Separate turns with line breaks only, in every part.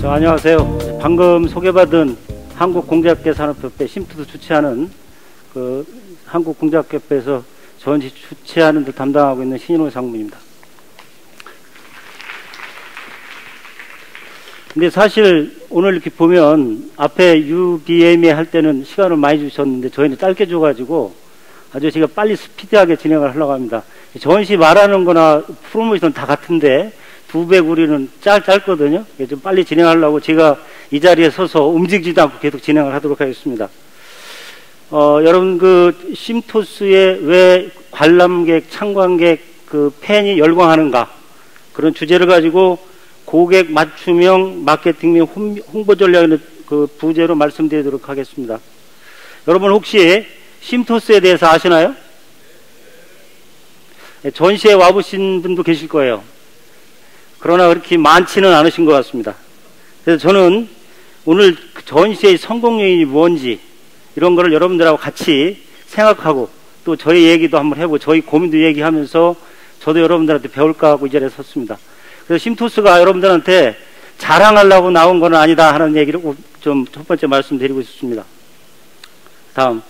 안녕하세요. 방금 소개받은 한국공작계산업협회 심투스 주최하는 한국공작협회에서 전시 주최하는 데 담당하고 있는 신인호 상무입니다. 근데 사실 오늘 이렇게 보면 앞에 UBMA 할 때는 시간을 많이 주셨는데 저희는 짧게 줘가지고 아주 제가 빨리 스피디하게 진행을 하려고 합니다. 전시 말하는 거나 프로모션은 다 같은데 2배 우리는 짧거든요. 좀 빨리 진행하려고 제가 이 자리에 서서 움직이지도 않고 계속 진행을 하도록 하겠습니다. 여러분 심토스에 왜 관람객, 참관객 팬이 열광하는가 그런 주제를 가지고 고객 맞춤형 마케팅 및 홍보 전략의 부제로 말씀드리도록 하겠습니다. 여러분 혹시 심토스에 대해서 아시나요? 전시에 와보신 분도 계실 거예요. 그러나 그렇게 많지는 않으신 것 같습니다. 그래서 저는 오늘 전시의 성공 요인이 뭔지 이런 거를 여러분들하고 같이 생각하고 또 저희 얘기도 한번 해보고 저희 고민도 얘기하면서 저도 여러분들한테 배울까 하고 이 자리에 섰습니다. 그래서 심토스가 여러분들한테 자랑하려고 나온 건 아니다 하는 얘기를 좀 첫 번째 말씀드리고 싶습니다. 다음.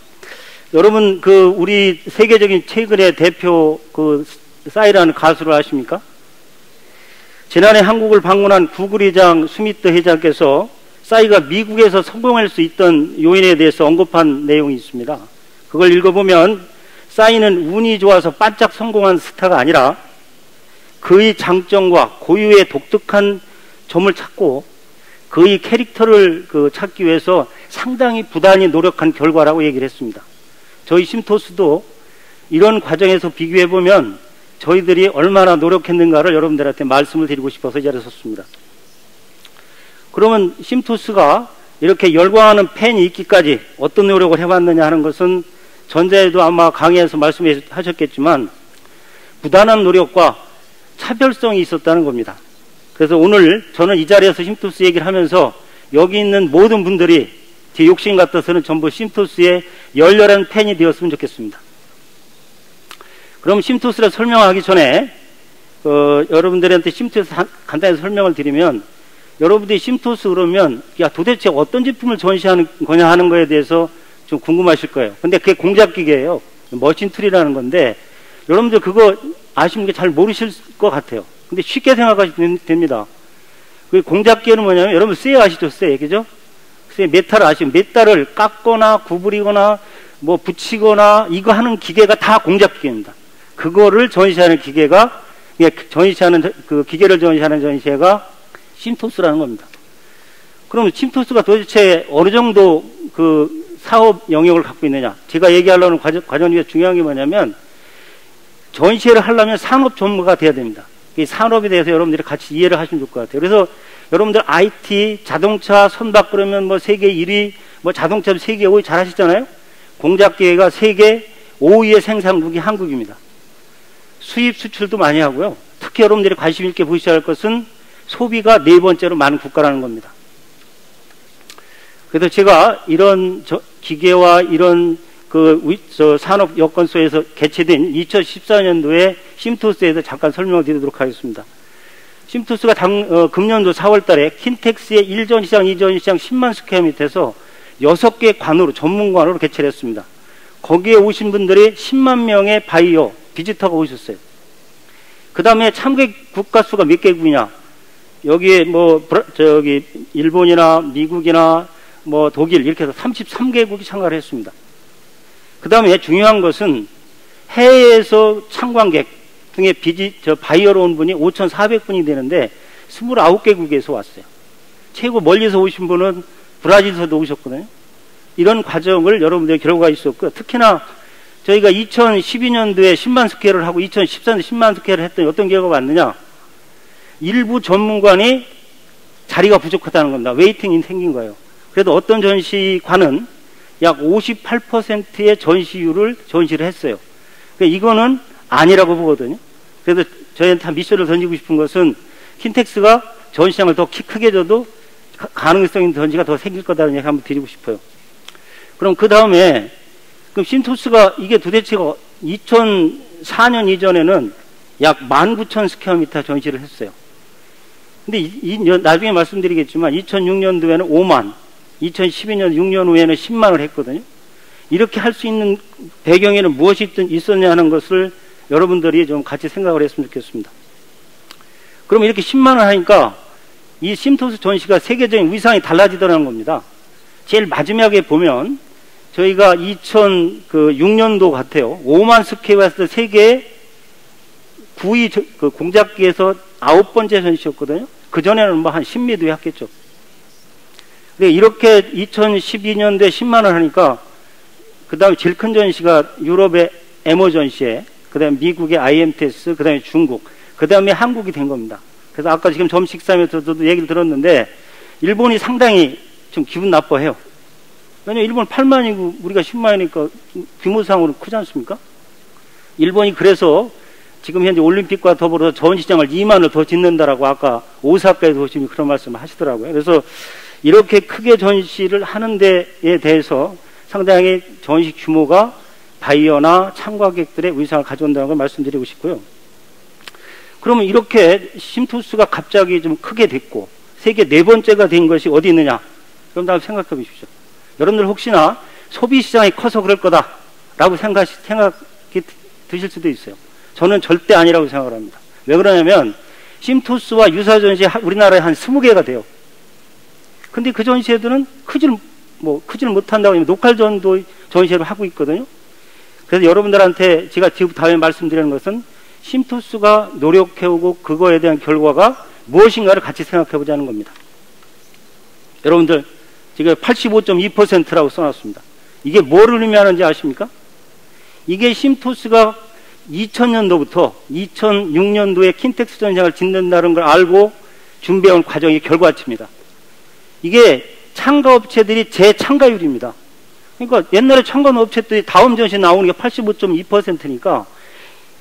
여러분 우리 세계적인 최근의 대표 싸이라는 가수를 아십니까? 지난해 한국을 방문한 구글 회장 스미트 회장께서 싸이가 미국에서 성공할 수 있던 요인에 대해서 언급한 내용이 있습니다. 그걸 읽어보면 싸이는 운이 좋아서 반짝 성공한 스타가 아니라 그의 장점과 고유의 독특한 점을 찾고 그의 캐릭터를 찾기 위해서 상당히 부단히 노력한 결과라고 얘기를 했습니다. 저희 심토스도 이런 과정에서 비교해보면 저희들이 얼마나 노력했는가를 여러분들한테 말씀을 드리고 싶어서 이 자리에 섰습니다. 그러면 심토스가 이렇게 열광하는 팬이 있기까지 어떤 노력을 해왔느냐 하는 것은 전자에도 아마 강의에서 말씀하셨겠지만 부단한 노력과 차별성이 있었다는 겁니다. 그래서 오늘 저는 이 자리에서 심토스 얘기를 하면서 여기 있는 모든 분들이 제 욕심 같아서는 전부 심토스의 열렬한 팬이 되었으면 좋겠습니다. 그럼 심토스를 설명하기 전에 여러분들한테 심토스 간단히 설명을 드리면 여러분들이 심토스 그러면 야 도대체 어떤 제품을 전시하는 거냐 하는 거에 대해서 좀 궁금하실 거예요. 근데 그게 공작기계예요. 머신 툴이라는 건데 여러분들 그거 아시는 게 잘 모르실 것 같아요. 근데 쉽게 생각하시면 됩니다. 그 공작기계는 뭐냐면 여러분 쇠 아시죠? 쇠, 그죠? 쇠 메탈 아시면 메탈을 깎거나 구부리거나 뭐 붙이거나 이거 하는 기계가 다 공작기계입니다. 그거를 전시하는 기계가 전시하는 기계를 전시하는 전시회가 심토스라는 겁니다. 그럼 심토스가 도대체 어느 정도 사업 영역을 갖고 있느냐? 제가 얘기하려는 과정 중에 중요한 게 뭐냐면 전시회를 하려면 산업 전문가가 돼야 됩니다. 이 산업에 대해서 여러분들이 같이 이해를 하시면 좋을 것 같아요. 그래서 여러분들 IT, 자동차 선박 그러면 뭐 세계 1위, 뭐 자동차 세계 5위 잘 하시잖아요? 공작기계가 세계 5위의 생산국이 한국입니다. 수입 수출도 많이 하고요. 특히 여러분들이 관심 있게 보셔야 할 것은 소비가 4번째로 많은 국가라는 겁니다. 그래서 제가 이런 기계와 이런 산업 여건소에서 개최된 2014년도에 심토스에서 잠깐 설명을 드리도록 하겠습니다. 심토스가 금년도 4월 달에 킨텍스의 1전 시장, 2전 시장 10만 스퀘어미터에서 6개 관으로 전문관으로 개최를 했습니다. 거기에 오신 분들이 10만 명의 바이어, 비지터가 오셨어요. 그 다음에 참객 국가 수가 몇 개국이냐? 여기에 일본이나 미국이나 독일 이렇게 해서 33개국이 참가를 했습니다. 그 다음에 중요한 것은 해외에서 참관객 중에 바이어로 온 분이 5,400분이 되는데 29개국에서 왔어요. 최고 멀리서 오신 분은 브라질에서도 오셨거든요. 이런 과정을 여러분들의 결과가 있었고 특히나 저희가 2012년도에 10만 스퀘어를 하고 2014년도에 10만 스퀘어를 했더니 어떤 결과가 왔느냐? 일부 전문관이 자리가 부족하다는 겁니다. 웨이팅이 생긴 거예요. 그래도 어떤 전시관은 약 58%의 전시를 했어요. 그러니까 이거는 아니라고 보거든요. 그래서 저희한테 미션을 던지고 싶은 것은 킨텍스가 전시장을 더 크게 줘도 가능성 있는 전시가 더 생길 거다는 얘기 한번 드리고 싶어요. 그럼 그 다음에 그럼 심토스가 이게 도대체가 2004년 이전에는 약 19,000 스퀘어미터 전시를 했어요. 근데 나중에 말씀드리겠지만 2006년도에는 5만, 2012년 6년 후에는 10만을 했거든요. 이렇게 할 수 있는 배경에는 무엇이 있었냐 하는 것을 여러분들이 좀 같이 생각을 했으면 좋겠습니다. 그러면 이렇게 10만을 하니까 이 심토스 전시가 세계적인 위상이 달라지더라는 겁니다. 제일 마지막에 보면 저희가 2006년도 같아요. 5만 스퀘어에서 세계 9위 그 공작기에서 9번째 전시였거든요. 그전에는 뭐 한 10미도 했겠죠. 근데 이렇게 2012년도에 10만을 하니까 그 다음에 제일 큰 전시가 유럽의 에모 전시회, 그 다음에 미국의 IMTS, 그 다음에 중국, 그 다음에 한국이 된 겁니다. 그래서 아까 지금 점심 식사하면서도 얘기를 들었는데 일본이 상당히 좀 기분 나빠해요. 왜냐면 일본 8만이고 우리가 10만이니까 규모상으로 크지 않습니까? 일본이 그래서 지금 현재 올림픽과 더불어서 전시장을 2만을 더 짓는다라고 아까 오사카에서 오시면 그런 말씀을 하시더라고요. 그래서 이렇게 크게 전시를 하는 데에 대해서 상당히 전시 규모가 바이어나 참가객들의 위상을 가져온다는 걸 말씀드리고 싶고요. 그러면 이렇게 심토스가 갑자기 좀 크게 됐고 세계 4번째가 된 것이 어디 있느냐? 그럼 다음 생각해 보십시오. 여러분들 혹시나 소비시장이 커서 그럴 거다라고 생각이 드실 수도 있어요. 저는 절대 아니라고 생각을 합니다. 왜 그러냐면 심토스와 유사 전시 우리나라에 한 20개가 돼요. 근데 그 전시회들은 크지를 못한다고 하면 녹화 정도 전시회를 하고 있거든요. 그래서 여러분들한테 제가 다음에 말씀드리는 것은 심토스가 노력해오고 그거에 대한 결과가 무엇인가를 같이 생각해 보자는 겁니다. 여러분들 지금 85.2%라고 써놨습니다. 이게 뭐를 의미하는지 아십니까? 이게 심토스가 2000년도부터 2006년도에 킨텍스 전시장을 짓는다는 걸 알고 준비해온 과정의 결과치입니다. 이게 참가업체들이 재참가율입니다. 그러니까 옛날에 참가한 업체들이 다음 전시에 나오는 게 85.2%니까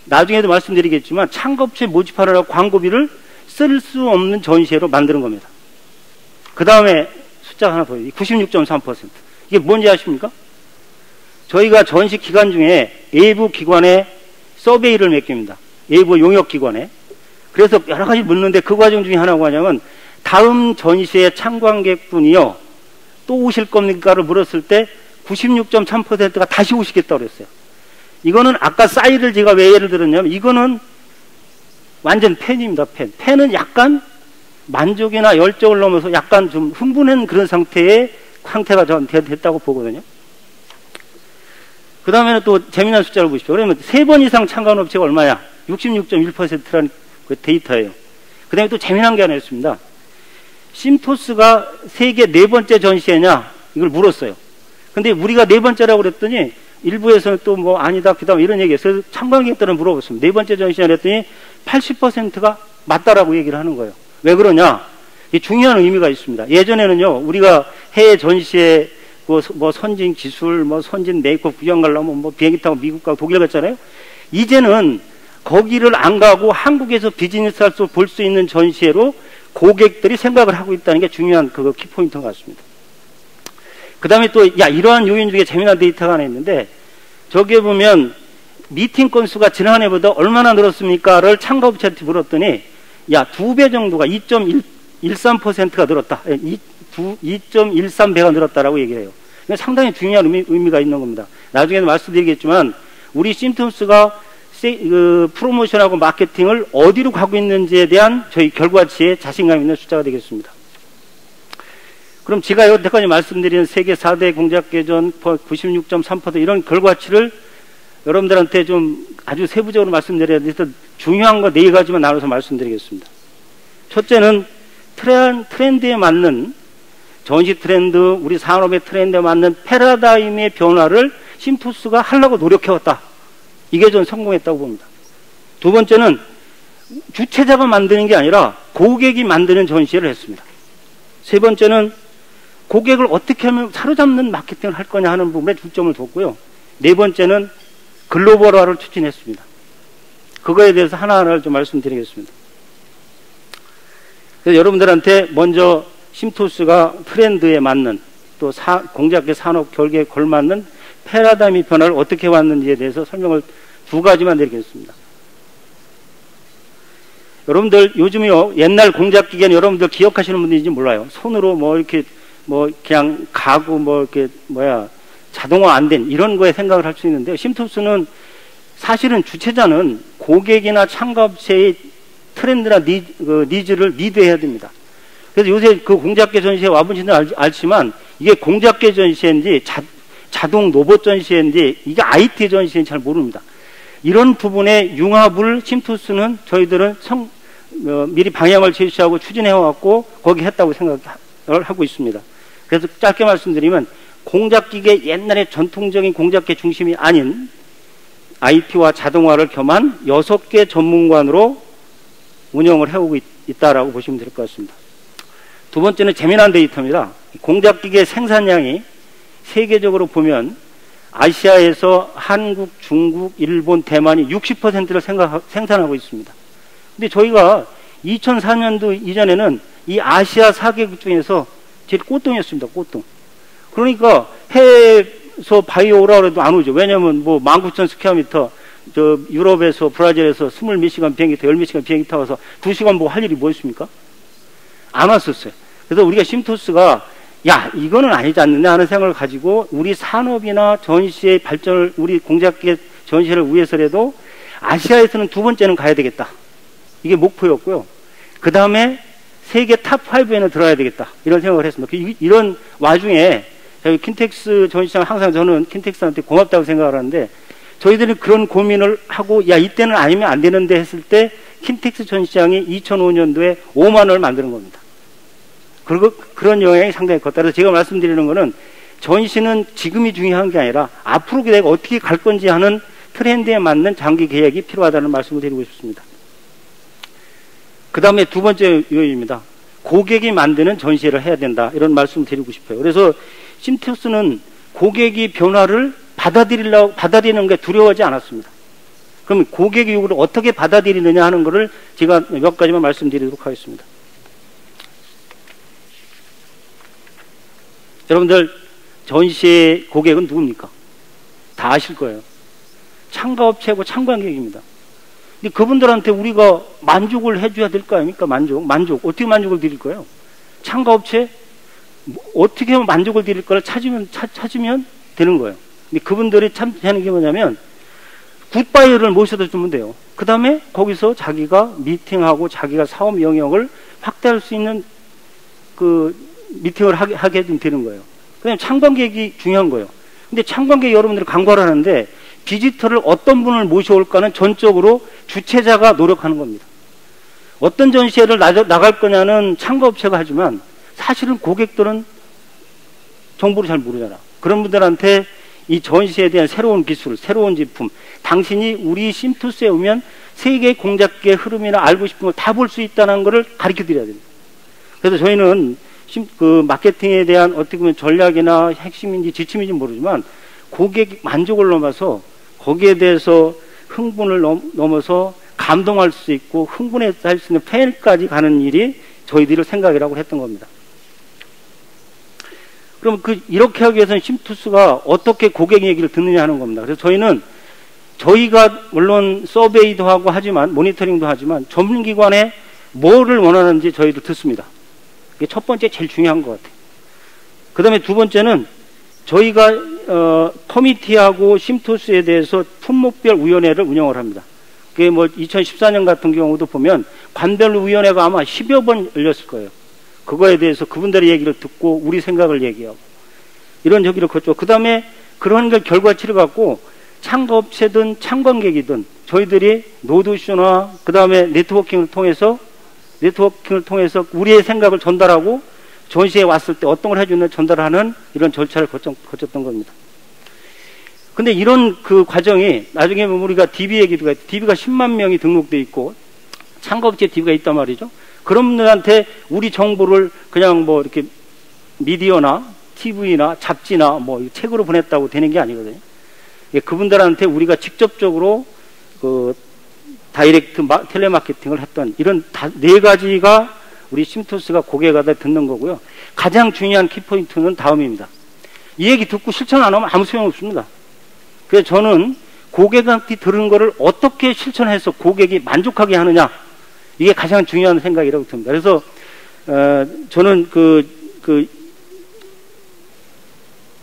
나중에도 말씀드리겠지만 참가업체 모집하느라고 광고비를 쓸 수 없는 전시회로 만드는 겁니다. 그 다음에 숫자가 하나 더 96.3%. 이게 뭔지 아십니까? 저희가 전시 기간 중에 외부 기관에 서베이를 맡깁니다. 외부 용역 기관에. 그래서 여러 가지 묻는데 그 과정 중에 하나가 뭐냐면 다음 전시회 참관객분이요 또 오실 겁니까를 물었을 때 96.3%가 다시 오시겠다고 그랬어요. 이거는 아까 싸이를 제가 왜 예를 들었냐면 이거는 완전 팬입니다. 팬은 약간 만족이나 열정을 넘어서 약간 좀 흥분한 그런 상태가 저한테 됐다고 보거든요. 그 다음에는 또 재미난 숫자를 보십시오. 그러면 3번 이상 참가한 업체가 얼마냐? 66.1%라는 그 데이터예요. 그 다음에 또 재미난 게 하나 있습니다. 심토스가 세계 4번째 전시회냐? 이걸 물었어요. 근데 우리가 4번째라고 그랬더니 일부에서는 또 뭐 아니다, 그 다음 이런 얘기했어요. 그래서 참관객들은 물어봤습니다. 4번째 전시회냐 그랬더니 80%가 맞다라고 얘기를 하는 거예요. 왜 그러냐? 이게 중요한 의미가 있습니다. 예전에는요, 우리가 해외 전시회 뭐 선진 기술, 뭐 선진 메이크업 구경 가려면 뭐 비행기 타고 미국 가고 독일 갔잖아요. 이제는 거기를 안 가고 한국에서 비즈니스 할 수 볼 수 있는 전시회로 고객들이 생각을 하고 있다는 게 중요한 그거 키포인트 같습니다. 그 다음에 또, 이러한 요인 중에 재미난 데이터가 하나 있는데, 저기에 보면 미팅 건수가 지난해보다 얼마나 늘었습니까를 참가업체한테 물었더니, 2배 정도가 2.13%가 늘었다. 2.13배가 늘었다라고 얘기를 해요. 상당히 중요한 의미가 있는 겁니다. 나중에도 말씀드리겠지만, 우리 심토스가 프로모션하고 마케팅을 어디로 가고 있는지에 대한 저희 결과치에 자신감 있는 숫자가 되겠습니다. 그럼 제가 여태까지 말씀드린 세계 4대 공작계전 96.3% 이런 결과치를 여러분들한테 좀 아주 세부적으로 말씀드려야 돼서 중요한 거 4가지만 나눠서 말씀드리겠습니다. 첫째는 트렌드에 맞는 전시 트렌드, 우리 산업의 트렌드에 맞는 패러다임의 변화를 심토스가 하려고 노력해왔다. 이게 전 성공했다고 봅니다. 두 번째는 주최자가 만드는 게 아니라 고객이 만드는 전시회를 했습니다. 세 번째는 고객을 어떻게 하면 사로잡는 마케팅을 할 거냐 하는 부분에 중점을 뒀고요. 네 번째는 글로벌화를 추진했습니다. 그거에 대해서 하나하나를 좀 말씀드리겠습니다. 그래서 여러분들한테 먼저 심토스가 트렌드에 맞는 또 공작계 산업 결계에 걸맞는 패러다임의 변화를 어떻게 왔는지에 대해서 설명을 2가지만 드리겠습니다. 여러분들 요즘에요, 옛날 공작기계는 여러분들 기억하시는 분들인지 몰라요. 손으로 뭐 이렇게 뭐 그냥 가구 뭐 이렇게 자동화 안 된 이런 거에 생각을 할 수 있는데, 심투스는 사실은 주체자는 고객이나 참가업체의 트렌드나 니즈를 리드해야 됩니다. 그래서 요새 그 공작계 전시회 와보신 분들 알지만 이게 공작계 전시회인지 자동 로봇 전시회인지 이게 IT 전시회인지 잘 모릅니다. 이런 부분의 융합을 심투스는 저희들은 미리 방향을 제시하고 추진해왔고 거기 했다고 생각을 하고 있습니다. 그래서 짧게 말씀드리면 공작기계 옛날에 전통적인 공작계 중심이 아닌 IT와 자동화를 겸한 6개 전문관으로 운영을 해오고 있다라고 보시면 될 것 같습니다. 두 번째는 재미난 데이터입니다. 공작기계 생산량이 세계적으로 보면 아시아에서 한국, 중국, 일본, 대만이 60%를 생산하고 있습니다. 근데 저희가 2004년도 이전에는 이 아시아 4개국 중에서 제일 꼴등이었습니다. 꼴등. 그러니까 해외에서 바이오 오라고 해도 안 오죠. 왜냐면 뭐 19,000스퀘어미터 저 유럽에서 브라질에서 20몇 시간 비행기 타고 10몇 시간 비행기 타고서 2시간 보고 할 일이 뭐였습니까? 안 왔었어요. 그래서 우리가 심토스가 야, 이거는 아니지 않느냐 하는 생각을 가지고 우리 산업이나 전시의 발전을, 우리 공작계 전시를 위해서라도 아시아에서는 두 번째는 가야 되겠다. 이게 목표였고요. 그 다음에 세계 탑5에는 들어야 되겠다. 이런 생각을 했습니다. 이런 와중에 저희 킨텍스 전시장 항상 저는 킨텍스한테 고맙다고 생각을 하는데, 저희들이 그런 고민을 하고 야, 이때는 아니면 안 되는데 했을 때 킨텍스 전시장이 2005년도에 5만 원을 만드는 겁니다. 그리고 그런 영향이 상당히 컸다. 그래서 제가 말씀드리는 거는 전시는 지금이 중요한 게 아니라 앞으로 내가 어떻게 갈 건지 하는 트렌드에 맞는 장기 계획이 필요하다는 말씀을 드리고 싶습니다. 그 다음에 두 번째 요인입니다. 고객이 만드는 전시회를 해야 된다. 이런 말씀을 드리고 싶어요. 그래서 심투스는 고객이 변화를 받아들이는 게 두려워하지 않았습니다. 그럼 고객의 요구를 어떻게 받아들이느냐 하는 것을 제가 몇 가지만 말씀드리도록 하겠습니다. 여러분들 전시의 고객은 누굽니까? 다 아실 거예요. 참가업체하고 참관객입니다. 근데 그분들한테 우리가 만족을 해줘야 될 거 아닙니까? 만족. 어떻게 만족을 드릴 거예요? 참가업체 어떻게 하면 만족을 드릴 거를 찾으면 되는 거예요. 근데 그분들이 하는 게 뭐냐면 굿바이어를 모셔다 주면 돼요. 그 다음에 거기서 자기가 미팅하고 자기가 사업 영역을 확대할 수 있는 그 미팅을 하게 되는 거예요. 그냥 참관객이 중요한 거예요. 근데 참관객 여러분들이 광고를 하는데 비지터를 어떤 분을 모셔올까는 전적으로 주최자가 노력하는 겁니다. 어떤 전시회를 나갈 거냐는 참가업체가 하지만 사실은 고객들은 정보를 잘 모르잖아. 그런 분들한테 이 전시에 대한 새로운 기술, 새로운 제품, 당신이 우리 심투스에 오면 세계 공작계의 흐름이나 알고 싶은 걸 다 볼 수 있다는 것을 가르쳐 드려야 됩니다. 그래서 저희는 그 마케팅에 대한 어떻게 보면 전략이나 핵심인지 지침인지 모르지만 고객 만족을 넘어서 거기에 대해서 흥분을 넘어서 감동할 수 있고 흥분해서 할 수 있는 팬까지 가는 일이 저희들의 생각이라고 했던 겁니다. 그럼 이렇게 하기 위해서는 심투스가 어떻게 고객 얘기를 듣느냐 하는 겁니다. 그래서 저희가 물론 서베이도 하고 하지만 모니터링도 하지만 전문기관에 뭐를 원하는지 저희도 듣습니다. 이게 첫 번째 제일 중요한 것 같아요. 그 다음에 두 번째는 저희가 커미티하고 심투스에 대해서 품목별 위원회를 운영을 합니다. 그게 뭐 2014년 같은 경우도 보면 관별 위원회가 아마 10여 번 열렸을 거예요. 그거에 대해서 그분들의 얘기를 듣고 우리 생각을 얘기하고 이런 저기를 걷죠. 그 다음에 그런 걸 결과치를 갖고 참가업체든 참관객이든 저희들이 노드쇼나 그 다음에 네트워킹을 통해서 우리의 생각을 전달하고 전시에 왔을 때 어떤 걸 해주는 전달하는 이런 절차를 거쳤던 겁니다. 근데 이런 그 과정이 나중에 보면 우리가 DB 얘기도 해요. DB가 10만 명이 등록돼 있고 참가업체 DB가 있단 말이죠. 그런 분들한테 우리 정보를 그냥 뭐 이렇게 미디어나 TV나 잡지나 뭐 책으로 보냈다고 되는 게 아니거든요. 그분들한테 우리가 직접적으로 그 다이렉트 텔레마케팅을 했던 이런 네 가지가 우리 심투스가 고객에 듣는 거고요. 가장 중요한 키포인트는 다음입니다. 이 얘기 듣고 실천 안 하면 아무 소용 없습니다. 그래서 저는 고객한테 들은 거를 어떻게 실천해서 고객이 만족하게 하느냐 이게 가장 중요한 생각이라고 듭니다. 그래서 저는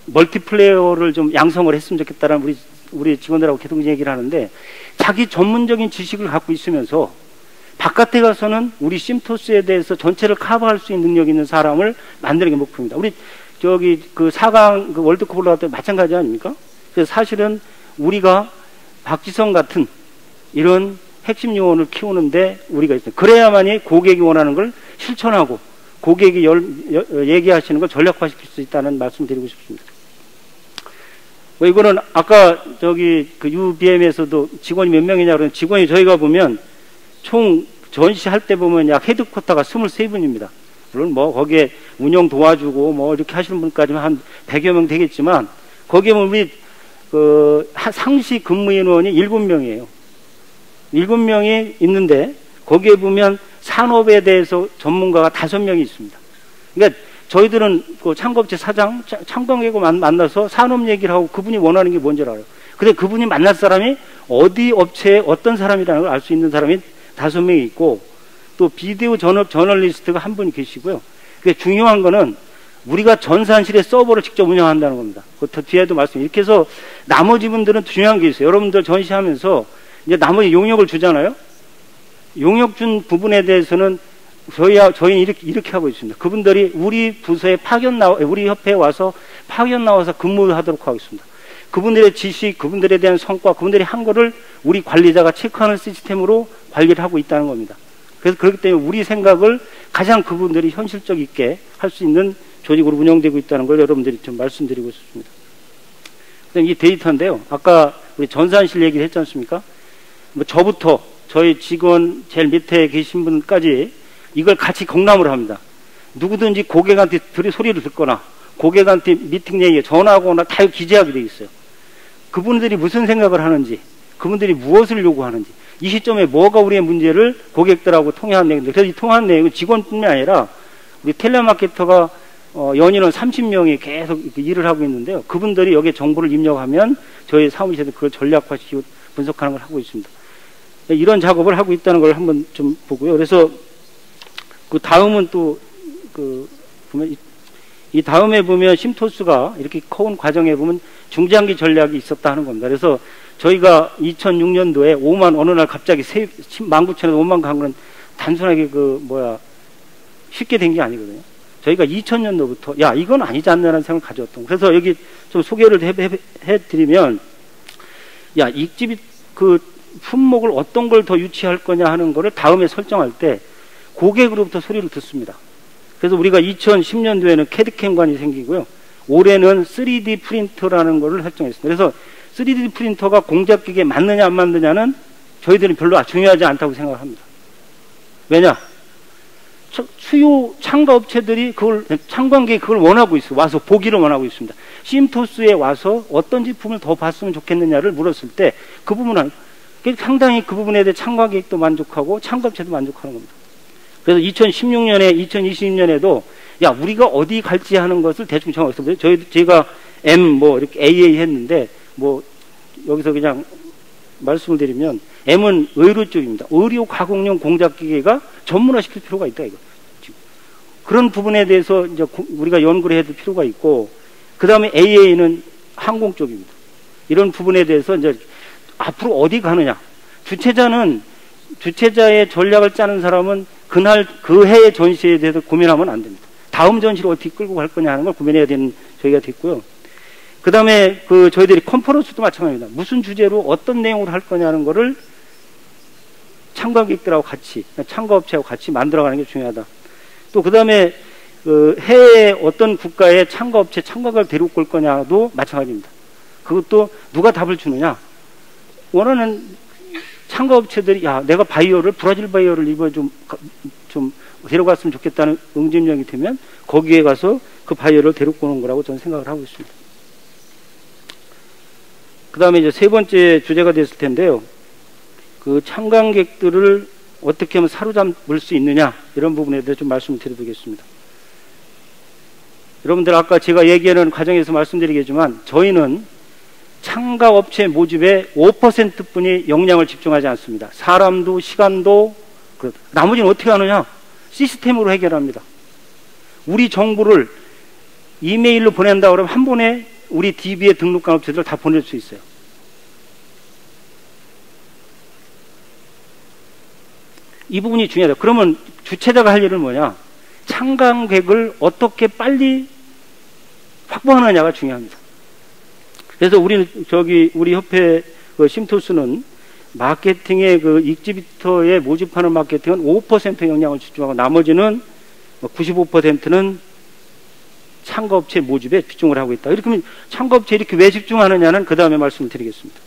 멀티플레이어를 좀 양성을 했으면 좋겠다라는 우리 직원들하고 계속 얘기를 하는데, 자기 전문적인 지식을 갖고 있으면서 바깥에 가서는 우리 심토스에 대해서 전체를 커버할 수 있는 능력 있는 사람을 만드는 게 목표입니다. 우리 저기 그 4강 그 월드컵 올라갈 때 마찬가지 아닙니까? 그래서 사실은 우리가 박지성 같은 이런 핵심 요원을 키우는데 우리가 있어요. 그래야만이 고객이 원하는 걸 실천하고 고객이 얘기하시는 걸 전략화시킬 수 있다는 말씀 드리고 싶습니다. 이거는 아까 저기 그 UBM에서도 직원이 몇 명이냐 그러는, 직원이 저희가 보면 총 전시할 때 보면 약 헤드쿼터가 23분입니다. 물론 뭐 거기에 운영 도와주고 뭐 이렇게 하시는 분까지만 한 100여 명 되겠지만, 거기에 보면 우리 상시 근무 인원이 7명이에요. 7명이 있는데 거기에 보면 산업에 대해서 전문가가 5명이 있습니다. 그러니까 저희들은 그 창업체 사장, 창관계고 만나서 산업 얘기를 하고 그분이 원하는 게 뭔지 알아요. 근데 그분이 만날 사람이 어디 업체에 어떤 사람이라는 걸 알 수 있는 사람이 5명이 있고, 또 비디오 저널리스트가 한 분이 계시고요. 중요한 거는 우리가 전산실에 서버를 직접 운영한다는 겁니다. 그 뒤에도 말씀. 이렇게 해서 나머지 분들은 중요한 게 있어요. 여러분들 전시하면서 이제 나머지 용역을 주잖아요. 용역 준 부분에 대해서는 저희는 이렇게 하고 있습니다. 그분들이 우리 부서에 우리 협회에 와서 파견 나와서 근무하도록 하고 있습니다. 그분들의 지식, 그분들에 대한 성과, 그분들이 한 거를 우리 관리자가 체크하는 시스템으로 관리를 하고 있다는 겁니다. 그래서 그렇기 때문에 우리 생각을 가장 그분들이 현실적 있게 할 수 있는 조직으로 운영되고 있다는 걸 여러분들이 좀 말씀드리고 싶습니다. 이 데이터인데요. 아까 우리 전산실 얘기를 했지 않습니까? 뭐 저부터 저희 직원 제일 밑에 계신 분까지 이걸 같이 공람을 합니다. 누구든지 고객한테 소리를 듣거나 고객한테 미팅 얘기에 전화하거나 다 기재하게 되어 있어요. 그분들이 무슨 생각을 하는지, 그분들이 무엇을 요구하는지, 이 시점에 뭐가 우리의 문제를 고객들하고 통화한 내용인데, 그래서 이 통화한 내용은 직원뿐만 아니라 우리 텔레마케터가 연인원 30명이 계속 일을 하고 있는데요. 그분들이 여기에 정보를 입력하면 저희 사무실에서 그걸 전략화시키고 분석하는 걸 하고 있습니다. 이런 작업을 하고 있다는 걸 한번 좀 보고요. 그래서 그 다음은 또 보면 이 다음에 보면 심토스가 이렇게 커온 과정에 보면 중장기 전략이 있었다 하는 겁니다. 그래서 저희가 2006년도에 5만 어느 날 갑자기 19,000에서 5만 간 거는 단순하게 쉽게 된 게 아니거든요. 저희가 2000년도부터 야 이건 아니지 않나라는 생각을 가졌던. 그래서 여기 좀 소개를 해드리면, 야 익집이 그 품목을 어떤 걸 더 유치할 거냐 하는 거를 다음에 설정할 때 고객으로부터 소리를 듣습니다. 그래서 우리가 2010년도에는 캐드캠관이 생기고요. 올해는 3D 프린터라는 거를 설정했습니다. 그래서 3D 프린터가 공작기계에 맞느냐 안 맞느냐는 저희들은 별로 중요하지 않다고 생각합니다. 왜냐? 수요 창가업체들이 창관계에 그걸 원하고 있어요. 와서 보기를 원하고 있습니다. 심토스에 와서 어떤 제품을 더 봤으면 좋겠느냐를 물었을 때 그 부분은 상당히 그 부분에 대해 창관계획도 만족하고 창가업체도 만족하는 겁니다. 그래서 2016년에 2020년에도 야 우리가 어디 갈지 하는 것을 대충 정했습니다. 저희가 이렇게 AA 했는데 여기서 그냥 말씀을 드리면 M은 의료 쪽입니다. 의료 가공용 공작기계가 전문화시킬 필요가 있다 이거. 그런 부분에 대해서 이제 우리가 연구를 해야 될 필요가 있고, 그 다음에 AA는 항공 쪽입니다. 이런 부분에 대해서 이제 앞으로 어디 가느냐. 주최자의 전략을 짜는 사람은 그날 그 해의 전시에 대해서 고민하면 안 됩니다. 다음 전시를 어떻게 끌고 갈 거냐 하는 걸 고민해야 되는 저희가 됐고요. 그 다음에 저희들이 컨퍼런스도 마찬가지입니다. 무슨 주제로 어떤 내용으로 할 거냐는 거를 참관객들하고 같이, 참가업체하고 같이 만들어가는 게 중요하다. 또 그 다음에 해외 어떤 국가의 참가업체, 참가를 데리고 올 거냐도 마찬가지입니다. 그것도 누가 답을 주느냐. 원하는 참가업체들이 야 내가 브라질 바이오를 이번에 좀 데려갔으면 좋겠다는 응집력이 되면 거기에 가서 그 바이오를 데리고 오는 거라고 저는 생각을 하고 있습니다. 그 다음에 이제 세 번째 주제가 됐을 텐데요. 그 참관객들을 어떻게 하면 사로잡을 수 있느냐, 이런 부분에 대해서 좀 말씀을 드리겠습니다. 여러분들 아까 제가 얘기하는 과정에서 말씀드리겠지만 저희는 참가업체 모집에 5%뿐이 역량을 집중하지 않습니다. 사람도 시간도 나머지는 어떻게 하느냐? 시스템으로 해결합니다. 우리 정보를 이메일로 보낸다 그러면 한 번에 우리 DB에 등록한 업체들 다 보낼 수 있어요. 이 부분이 중요하다. 그러면 주최자가 할 일은 뭐냐? 참관객을 어떻게 빨리 확보하느냐가 중요합니다. 그래서 우리 협회 심토스는 마케팅의 익지비터에 모집하는 마케팅은 5% 영향을 집중하고 나머지는 95%는 참가업체 모집에 집중을 하고 있다. 이렇게 하면 참가업체에 이렇게 왜 집중하느냐는 그 다음에 말씀을 드리겠습니다.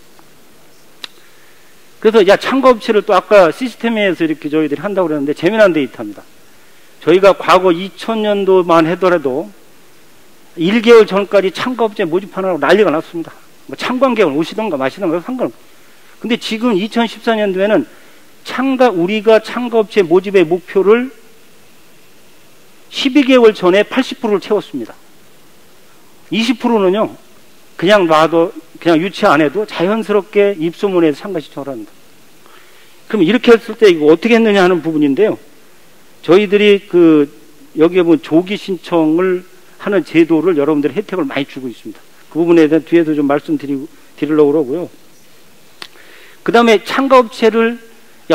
그래서 참가업체를 또 아까 시스템에서 이렇게 저희들이 한다고 그랬는데 재미난 데이터입니다. 저희가 과거 2000년도만 하더라도 1개월 전까지 참가업체 모집하느라고 난리가 났습니다. 뭐 참관객을 오시던가 마시던가 상관없어요. 근데 지금 2014년도에는 우리가 참가업체 모집의 목표를 12개월 전에 80%를 채웠습니다. 20%는요, 그냥 놔도, 그냥 유치 안 해도 자연스럽게 입소문에서 참가 신청을 합니다. 그럼 이렇게 했을 때 이거 어떻게 했느냐 하는 부분인데요. 저희들이 여기에 보면 조기 신청을 하는 제도를 여러분들이 혜택을 많이 주고 있습니다. 그 부분에 대한 뒤에도 좀 말씀드리려고 그러고요. 그 다음에 참가업체를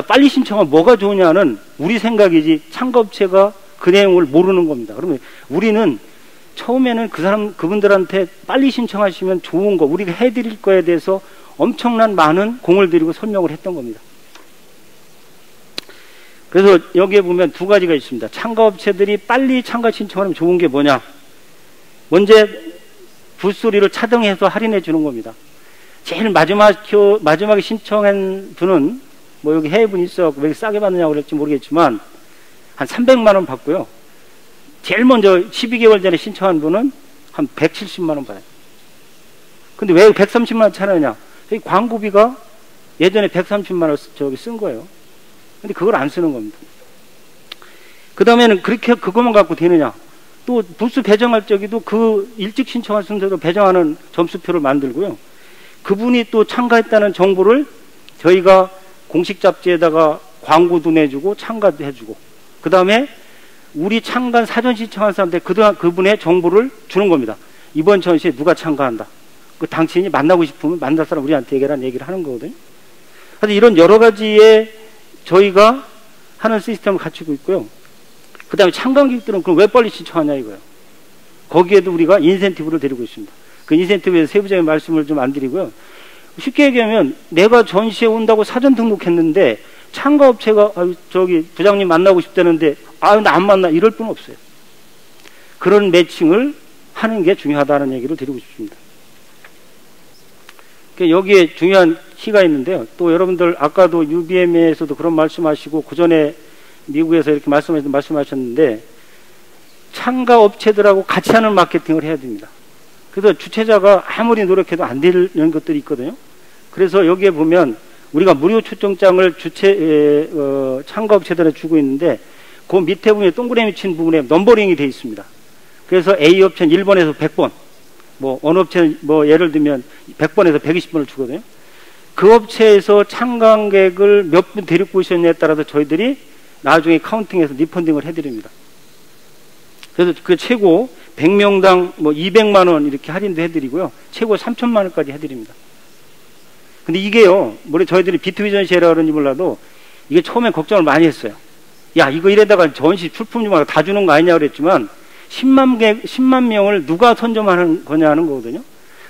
빨리 신청하면 뭐가 좋으냐는 우리 생각이지 참가업체가 그 내용을 모르는 겁니다. 그러면 우리는 처음에는 그분들한테 빨리 신청하시면 좋은 거, 우리가 해드릴 거에 대해서 엄청난 많은 공을 들이고 설명을 했던 겁니다. 그래서 여기에 보면 두 가지가 있습니다. 참가업체들이 빨리 참가 신청하면 좋은 게 뭐냐? 먼저 부스리를 차등해서 할인해 주는 겁니다. 제일 마지막에 신청한 분은 뭐 여기 해외분이 있어 왜 싸게 받느냐고 그럴지 모르겠지만 한 300만 원 받고요. 제일 먼저 12개월 전에 신청한 분은 한 170만 원 받아요. 근데 왜 130만 원 차느냐? 여기 광고비가 예전에 130만 원 쓴 거예요. 근데 그걸 안 쓰는 겁니다. 그 다음에는 그렇게 그것만 갖고 되느냐? 또 부스 배정할 적에도 일찍 신청할 순서도 배정하는 점수표를 만들고요. 그분이 또 참가했다는 정보를 저희가 공식 잡지에다가 광고도 내주고 참가도 해주고 그 다음에 우리 참관 사전 신청한 사람들 그분의 정보를 주는 겁니다. 이번 전시에 누가 참가한다. 당신이 만나고 싶으면 만날 사람 우리한테 얘기를 하는 거거든요. 그래서 이런 여러 가지의 저희가 하는 시스템을 갖추고 있고요. 그 다음에 참관객들은 그럼 왜 빨리 신청하냐 이거예요. 거기에도 우리가 인센티브를 드리고 있습니다. 그 인센티브에 세부적인 말씀을 좀 안 드리고요. 쉽게 얘기하면 내가 전시에 온다고 사전 등록했는데 참가업체가 부장님 만나고 싶다는데 나 안 만나 이럴 뿐 없어요. 그런 매칭을 하는 게 중요하다는 얘기를 드리고 싶습니다. 여기에 중요한 키가 있는데요. 또 여러분들 아까도 UBM에서도 그런 말씀하시고 그 전에 미국에서 이렇게 말씀하셨는데 참가업체들하고 같이 하는 마케팅을 해야 됩니다. 그래서 주최자가 아무리 노력해도 안 되는 것들이 있거든요. 그래서 여기에 보면 우리가 무료 초청장을 참가업체들에 주고 있는데 그 밑에 부분에 동그라미 친 부분에 넘버링이 되어 있습니다. 그래서 A 업체는 1번에서 100번, 뭐 어느 업체는 뭐 예를 들면 100번에서 120번을 주거든요. 그 업체에서 참관객을 몇 분 데리고 오셨냐에 따라서 저희들이 나중에 카운팅해서 리펀딩을 해드립니다. 그래서 그 최고 100명당 뭐 200만 원 이렇게 할인도 해드리고요. 최고 3천만 원까지 해드립니다. 근데 이게요, 뭐 저희들이 B2B 전시회라 그런지 몰라도 이게 처음에 걱정을 많이 했어요. 야, 이거 이래다가 전시 출품 좀 다 주는 거 아니냐 그랬지만 10만 명을 누가 선점하는 거냐 하는 거거든요.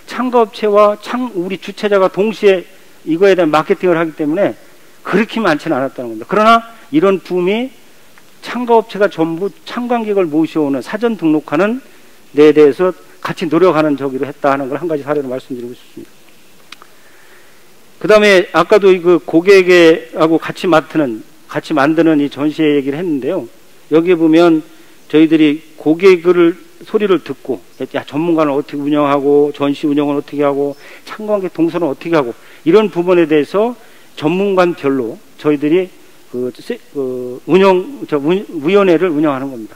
참가업체와 우리 주최자가 동시에 이거에 대한 마케팅을 하기 때문에 그렇게 많지는 않았다는 겁니다. 그러나 이런 붐이 참가업체가 전부 참관객을 모셔오는 사전 등록하는 데에 대해서 같이 노력하는 저기로 했다 하는 걸 한 가지 사례로 말씀드리고 싶습니다. 그 다음에 아까도 그 고객하고 같이 만드는 이 전시회 얘기를 했는데요. 여기에 보면 저희들이 고객을 소리를 듣고 전문가는 어떻게 운영하고 전시 운영은 어떻게 하고 참관객 동선은 어떻게 하고 이런 부분에 대해서 전문관별로 저희들이 위원회를 운영하는 겁니다.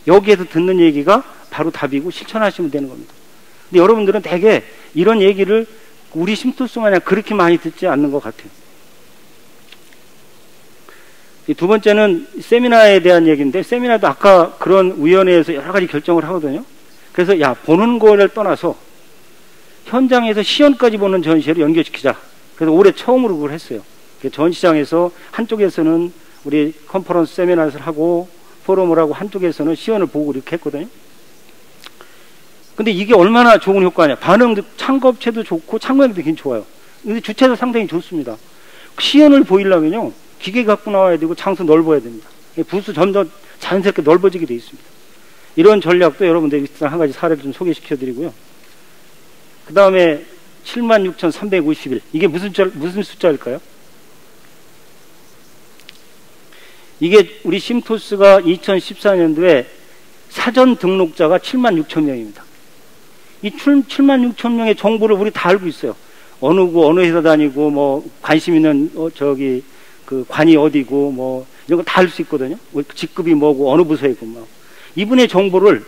여기에서 듣는 얘기가 바로 답이고 실천하시면 되는 겁니다. 근데 여러분들은 대개 이런 얘기를 우리 심토스 마냥 그렇게 많이 듣지 않는 것 같아요. 두 번째는 세미나에 대한 얘기인데, 세미나도 아까 그런 위원회에서 여러 가지 결정을 하거든요. 그래서 보는 거를 떠나서 현장에서 시연까지 보는 전시회를 연결시키자. 그래서 올해 처음으로 그걸 했어요. 전시장에서 한쪽에서는 우리 컨퍼런스 세미나를 하고 포럼을 하고 한쪽에서는 시연을 보고 이렇게 했거든요. 근데 이게 얼마나 좋은 효과냐. 반응도, 참가업체도 좋고 참가객도 굉장히 좋아요. 근데 주체도 상당히 좋습니다. 시연을 보이려면요, 기계 갖고 나와야 되고 장소 넓어야 됩니다. 부스 점점 자연스럽게 넓어지게 되어 있습니다. 이런 전략도 여러분들 한 가지 사례를 좀 소개시켜 드리고요. 그 다음에 76,351. 이게 무슨 숫자일까요? 이게 우리 심토스가 2014년도에 사전 등록자가 76,000명입니다. 이 76,000명의 정보를 우리 다 알고 있어요. 어느 구, 어느 회사 다니고, 뭐, 관심 있는, 그 관이 어디고, 뭐, 이런 거 다 알 수 있거든요. 직급이 뭐고, 어느 부서에 있고, 뭐. 이분의 정보를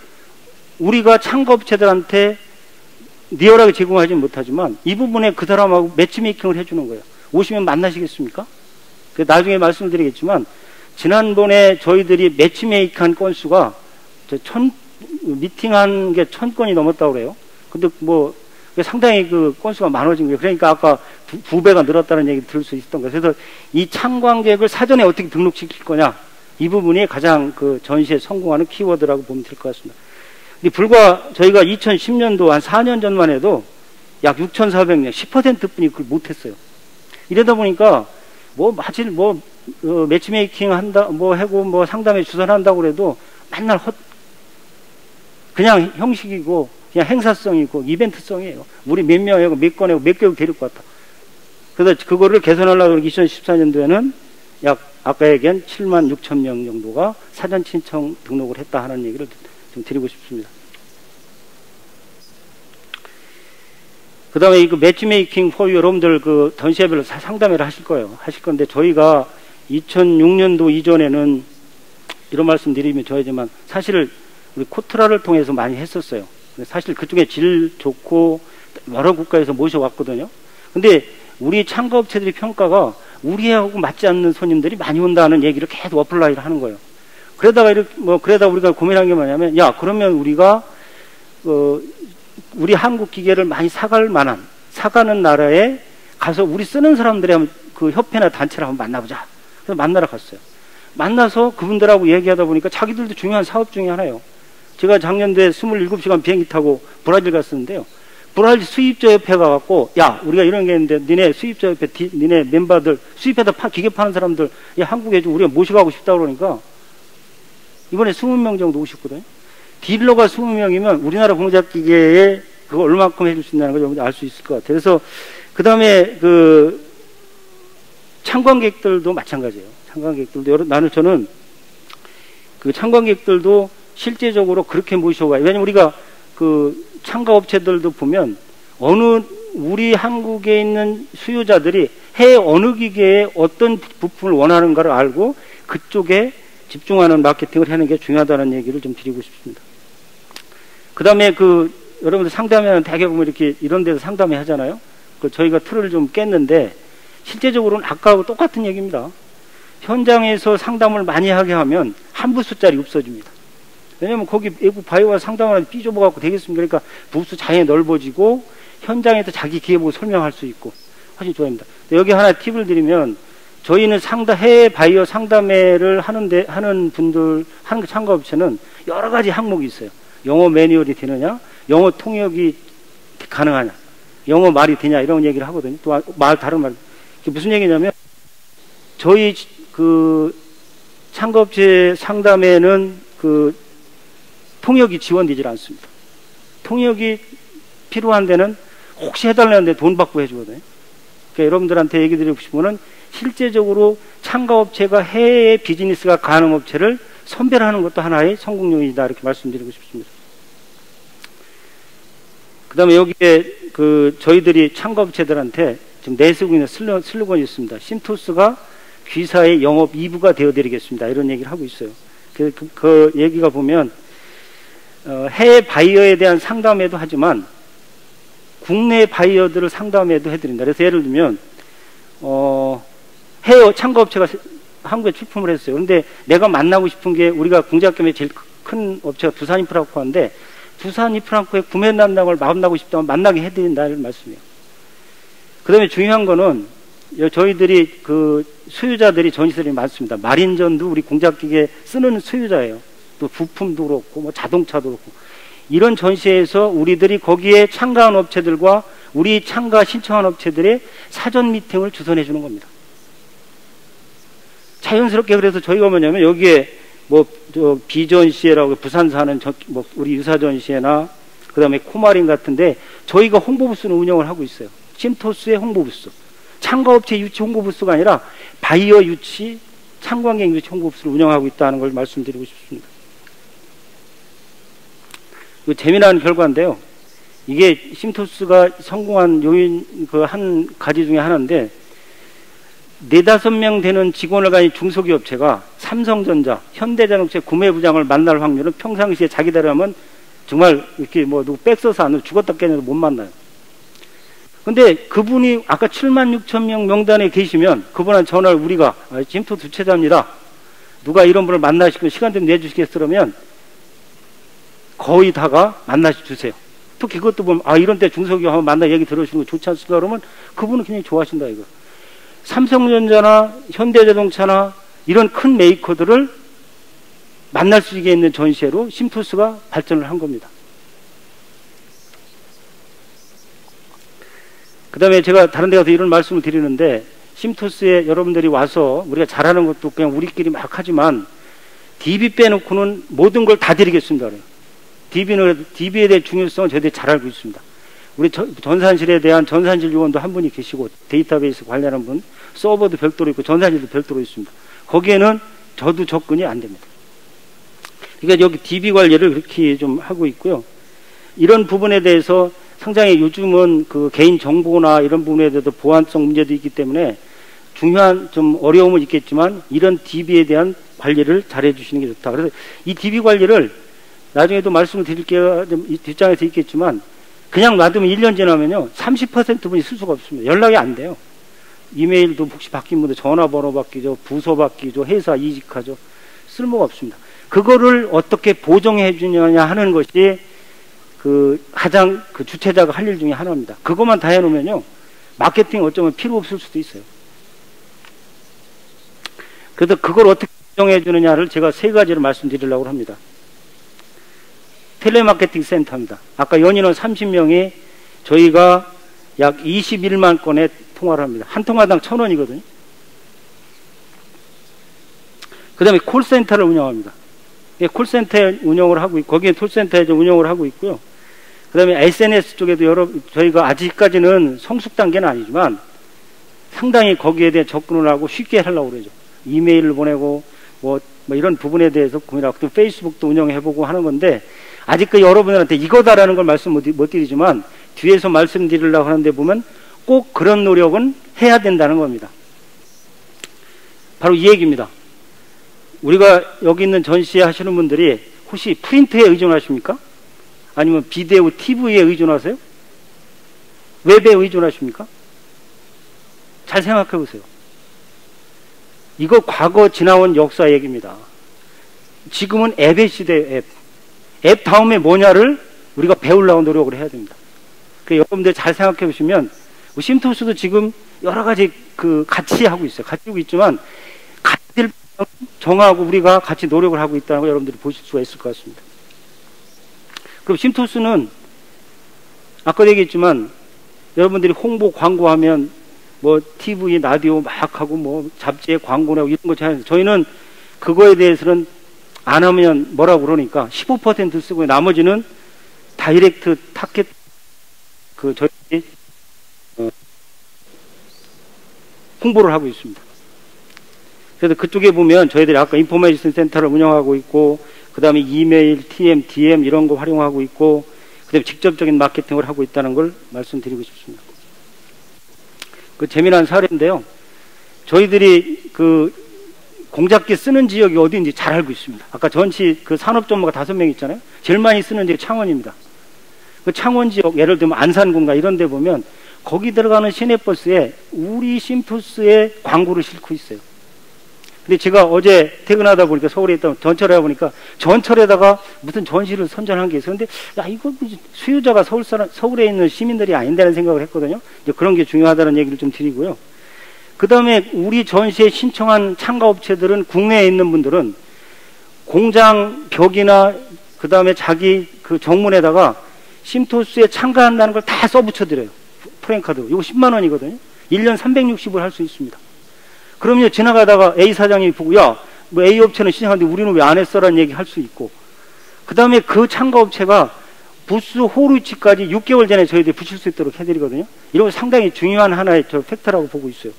우리가 참가업체들한테 리얼하게 제공하지 못하지만 이 부분에 그 사람하고 매치메이킹을 해주는 거예요. 오시면 만나시겠습니까? 나중에 말씀드리겠지만, 지난번에 저희들이 매치메이킹한 건수가 미팅한 게 1000건이 넘었다고 그래요. 근데 뭐 상당히 그 건수가 많아진 거예요. 그러니까 아까 두 배가 늘었다는 얘기 들을 수 있었던 거예요. 그래서 이 참관객을 사전에 어떻게 등록시킬 거냐, 이 부분이 가장 그 전시에 성공하는 키워드라고 보면 될 것 같습니다. 근데 불과 저희가 2010년도 한 4년 전만 해도 약 6,400명, 10%뿐이 그걸 못했어요. 이러다 보니까 매치메이킹 한다, 하고 상담에 주선한다고 그래도 맨날 그냥 형식이고, 그냥 행사성이고, 이벤트성이에요. 우리 몇 명하고 몇 건하고 몇 개국 데리고 왔다. 그래서 그거를 개선하려고 2014년도에는 약 아까 얘기한 76,000명 정도가 사전 신청 등록을 했다 하는 얘기를 좀 드리고 싶습니다. 그 다음에 이 매치메이킹 포 여러분들 그 전시회별로 상담회를 하실 거예요. 하실 건데, 저희가 2006년도 이전에는 이런 말씀 드리면 저희지만 사실 우리 코트라를 통해서 많이 했었어요. 사실 그중에 질 좋고 여러 국가에서 모셔왔거든요. 근데 우리 참가업체들이 평가가 우리하고 맞지 않는 손님들이 많이 온다는 얘기를 계속 어플라이를 하는 거예요. 그러다 우리가 고민한 게 뭐냐면, 그러면 우리가 우리 한국 기계를 많이 사가는 나라에 가서 우리 쓰는 사람들의 그 협회나 단체를 한번 만나보자. 그래서 만나러 갔어요. 만나서 그분들하고 얘기하다 보니까 자기들도 중요한 사업 중에 하나예요. 제가 작년도에 27시간 비행기 타고 브라질 갔었는데요. 브라질 수입자 협회 가갖고, 우리가 이런 게 있는데, 니네 수입자 협회, 니네 멤버들, 수입해다 기계 파는 사람들, 한국에 좀 우리가 모셔가고 싶다 그러니까, 이번에 20명 정도 오셨거든요. 딜러가 20명이면 우리나라 공작 기계에 그거 얼마큼 해줄 수 있다는 걸 좀 알 수 있을 것 같아요. 그래서, 그 다음에 참관객들도 마찬가지예요. 저는 그 참관객들도 실제적으로 그렇게 모셔가요. 왜냐면 우리가 그 참가업체들도 보면 우리 한국에 있는 수요자들이 해외 어느 기계에 어떤 부품을 원하는가를 알고 그쪽에 집중하는 마케팅을 하는 게 중요하다는 얘기를 좀 드리고 싶습니다. 그 다음에 여러분들 상담회는 대개 보면 이렇게 이런 데서 상담회 하잖아요. 저희가 틀을 좀 깼는데 실제적으로는 아까하고 똑같은 얘기입니다. 현장에서 상담을 많이 하게 하면 한 부스짜리 없어집니다. 왜냐면 거기 외국 바이오와 상담하는데 삐좁아갖고 되겠습니까? 그러니까 부스 자연히 넓어지고 현장에서 자기 기회 보고 설명할 수 있고 훨씬 좋아합니다. 여기 하나 팁을 드리면, 저희는 해외 바이오 상담회를 하는 참가업체는 여러 가지 항목이 있어요. 영어 매뉴얼이 되느냐, 영어 통역이 가능하냐, 영어 말이 되냐, 이런 얘기를 하거든요. 또 다른 말. 무슨 얘기냐면, 저희 참가업체 상담회는 통역이 지원되질 않습니다. 통역이 필요한 데는 혹시 해달라는데 돈 받고 해주거든요. 그러니까 여러분들한테 얘기 드리고 싶으면 실제적으로 참가업체가 해외 비즈니스가 가능한 업체를 선별하는 것도 하나의 성공 요인이다, 이렇게 말씀드리고 싶습니다. 그 다음에 여기에 저희들이 참가업체들한테 지금 내쓰고 있는 슬로건이 있습니다. 심토스가 귀사의 영업 2부가 되어드리겠습니다, 이런 얘기를 하고 있어요. 그 얘기가 보면 해외 바이어에 대한 상담회도 하지만 국내 바이어들을 상담회도 해드린다. 그래서 예를 들면 해외 참가업체가 한국에 출품을 했어요. 그런데 내가 만나고 싶은 게 우리가 공작겸의 제일 큰 업체가 두산인프라코인데 두산인프라코의 구매 담당을 만나고 싶다면 만나게 해드린다는 말씀이에요. 그 다음에 중요한 거는 저희들이 그 소유자들이 전시들이 많습니다. 마린전도 우리 공작기계 쓰는 소유자예요. 또 부품도 그렇고 뭐 자동차도 그렇고 이런 전시회에서 우리들이 거기에 참가한 업체들과 우리 참가 신청한 업체들의 사전 미팅을 주선해 주는 겁니다. 자연스럽게 그래서 저희가 뭐냐면 여기에 뭐 저 비전시회라고 부산 사는 뭐 우리 유사전시회나 그 다음에 코마린 같은데 저희가 홍보부스는 운영을 하고 있어요. 심토스의 홍보부스. 참가업체 유치 홍보부스가 아니라 바이어 유치, 참관객 유치 홍보부스를 운영하고 있다는 걸 말씀드리고 싶습니다. 재미난 결과인데요. 이게 심토스가 성공한 요인 그 한 가지 중에 하나인데 4~5명 되는 직원을 가진 중소기업체가 삼성전자, 현대자동차 구매부장을 만날 확률은 평상시에 자기들 하면 정말 이렇게 뭐 누구 빽서서 안 죽었다 깨져도 못 만나요. 근데 그분이 아까 76,000명 명단에 계시면 그분한테 전화를 우리가 심토스 주최자입니다. 누가 이런 분을 만나시고 시간 좀 내주시겠으면 거의 다가 만나주세요. 특히 그것도 보면 이런 때 중소기업 한번 만나 얘기 들어주는 거 좋지 않습니까? 그러면 그분은 굉장히 좋아하신다 이거. 삼성전자나 현대자동차나 이런 큰 메이커들을 만날 수 있게 있는 전시회로 심토스가 발전을 한 겁니다. 그 다음에 제가 다른 데 가서 이런 말씀을 드리는데 심토스에 여러분들이 와서 우리가 잘하는 것도 그냥 우리끼리 막 하지만 DB 빼놓고는 모든 걸 다 드리겠습니다. DB에 대한 중요성은 저희들이 잘 알고 있습니다. 우리 전산실에 대한 전산실 요원도 한 분이 계시고 데이터베이스 관련한 분, 서버도 별도로 있고 전산실도 별도로 있습니다. 거기에는 저도 접근이 안 됩니다. 그러니까 여기 DB 관리를 그렇게 좀 하고 있고요. 이런 부분에 대해서 상당히 요즘은 그 개인 정보나 이런 부분에 대해서 보안성 문제도 있기 때문에 중요한 좀 어려움은 있겠지만 이런 DB에 대한 관리를 잘해 주시는 게 좋다. 그래서 이 DB 관리를 나중에도 말씀을 드릴게요. 좀 뒷장에서 있겠지만 그냥 놔두면 1년 지나면요 30%분이 쓸 수가 없습니다. 연락이 안 돼요. 이메일도 혹시 바뀐 분들 전화번호 바뀌죠, 부서 바뀌죠, 회사 이직하죠. 쓸모가 없습니다. 그거를 어떻게 보정해 주느냐 하는 것이 그 가장 그 주최자가 할 일 중에 하나입니다. 그것만 다 해놓으면요 마케팅 어쩌면 필요 없을 수도 있어요. 그래서 그걸 어떻게 보정해 주느냐를 제가 3가지를 말씀드리려고 합니다. 텔레마케팅 센터입니다. 아까 연인원 30명이 저희가 약 21만 건의 통화를 합니다. 한 통화당 1,000원이거든요. 그 다음에 콜센터를 운영합니다. 콜센터 운영을 하고 있고, 거기에 콜센터에 운영을 하고 있고요. 그 다음에 SNS 쪽에도 저희가 아직까지는 성숙 단계는 아니지만 상당히 거기에 대해 접근을 하고 쉽게 하려고 그러죠. 이메일을 보내고, 뭐 이런 부분에 대해서 고민하고, 또 페이스북도 운영해보고 하는 건데, 아직 그 여러분들한테 이거다라는 걸 말씀 못 드리지만, 뒤에서 말씀드리려고 하는데 보면 꼭 그런 노력은 해야 된다는 겁니다. 바로 이 얘기입니다. 우리가 여기 있는 전시회 하시는 분들이 혹시 프린트에 의존하십니까? 아니면 비디오, TV에 의존하세요? 웹에 의존하십니까? 잘 생각해 보세요. 이거 과거 지나온 역사 얘기입니다. 지금은 앱의 시대예요, 앱. 앱 다음에 뭐냐를 우리가 배우려고 노력을 해야 됩니다. 여러분들 잘 생각해 보시면 심토스도 지금 여러 가지 같이 하고 있어요. 같이 하고 있지만 같이 정하고 우리가 같이 노력을 하고 있다는 걸 여러분들이 보실 수가 있을 것 같습니다. 그럼 심토스는 아까 얘기했지만 여러분들이 홍보 광고하면 뭐 TV, 라디오 막 하고 뭐 잡지에 광고나 이런 거 잘, 저희는 그거에 대해서는 안 하면 뭐라고 그러니까 15% 쓰고 나머지는 다이렉트 타겟 저희 홍보를 하고 있습니다. 그래서 그쪽에 보면 저희들이 아까 인포메이션 센터를 운영하고 있고 그 다음에 이메일, TM, DM 이런 거 활용하고 있고 그 다음에 직접적인 마케팅을 하고 있다는 걸 말씀드리고 싶습니다. 재미난 사례인데요. 저희들이 공작기 쓰는 지역이 어디인지 잘 알고 있습니다. 아까 전시 산업 전문가 5명 있잖아요. 제일 많이 쓰는 지역이 창원입니다. 창원 지역, 예를 들면 안산군가 이런 데 보면 거기 들어가는 시내버스에 우리 심토스의 광고를 싣고 있어요. 근데 제가 어제 퇴근하다 보니까 서울에 있다 전철에 보니까 전철에다가 무슨 전시를 선전한 게 있어요. 근데 야, 이거 수요자가 서울에 있는 시민들이 아닌다는 생각을 했거든요. 이제 그런 게 중요하다는 얘기를 좀 드리고요. 그 다음에 우리 전시에 신청한 참가업체들은 국내에 있는 분들은 공장 벽이나 그 다음에 자기 그 정문에다가 심토스에 참가한다는 걸 다 써붙여드려요. 프랭카드로. 이거 10만 원이거든요. 1년 360을 할 수 있습니다. 그러면 지나가다가 A 사장님이 보고 야, 뭐 A 업체는 신청하는데 우리는 왜 안 했어라는 얘기 할 수 있고, 그 다음에 그 참가업체가 부스 홀위치까지 6개월 전에 저희들이 붙일 수 있도록 해드리거든요. 이런 상당히 중요한 하나의 저 팩트라고 보고 있어요.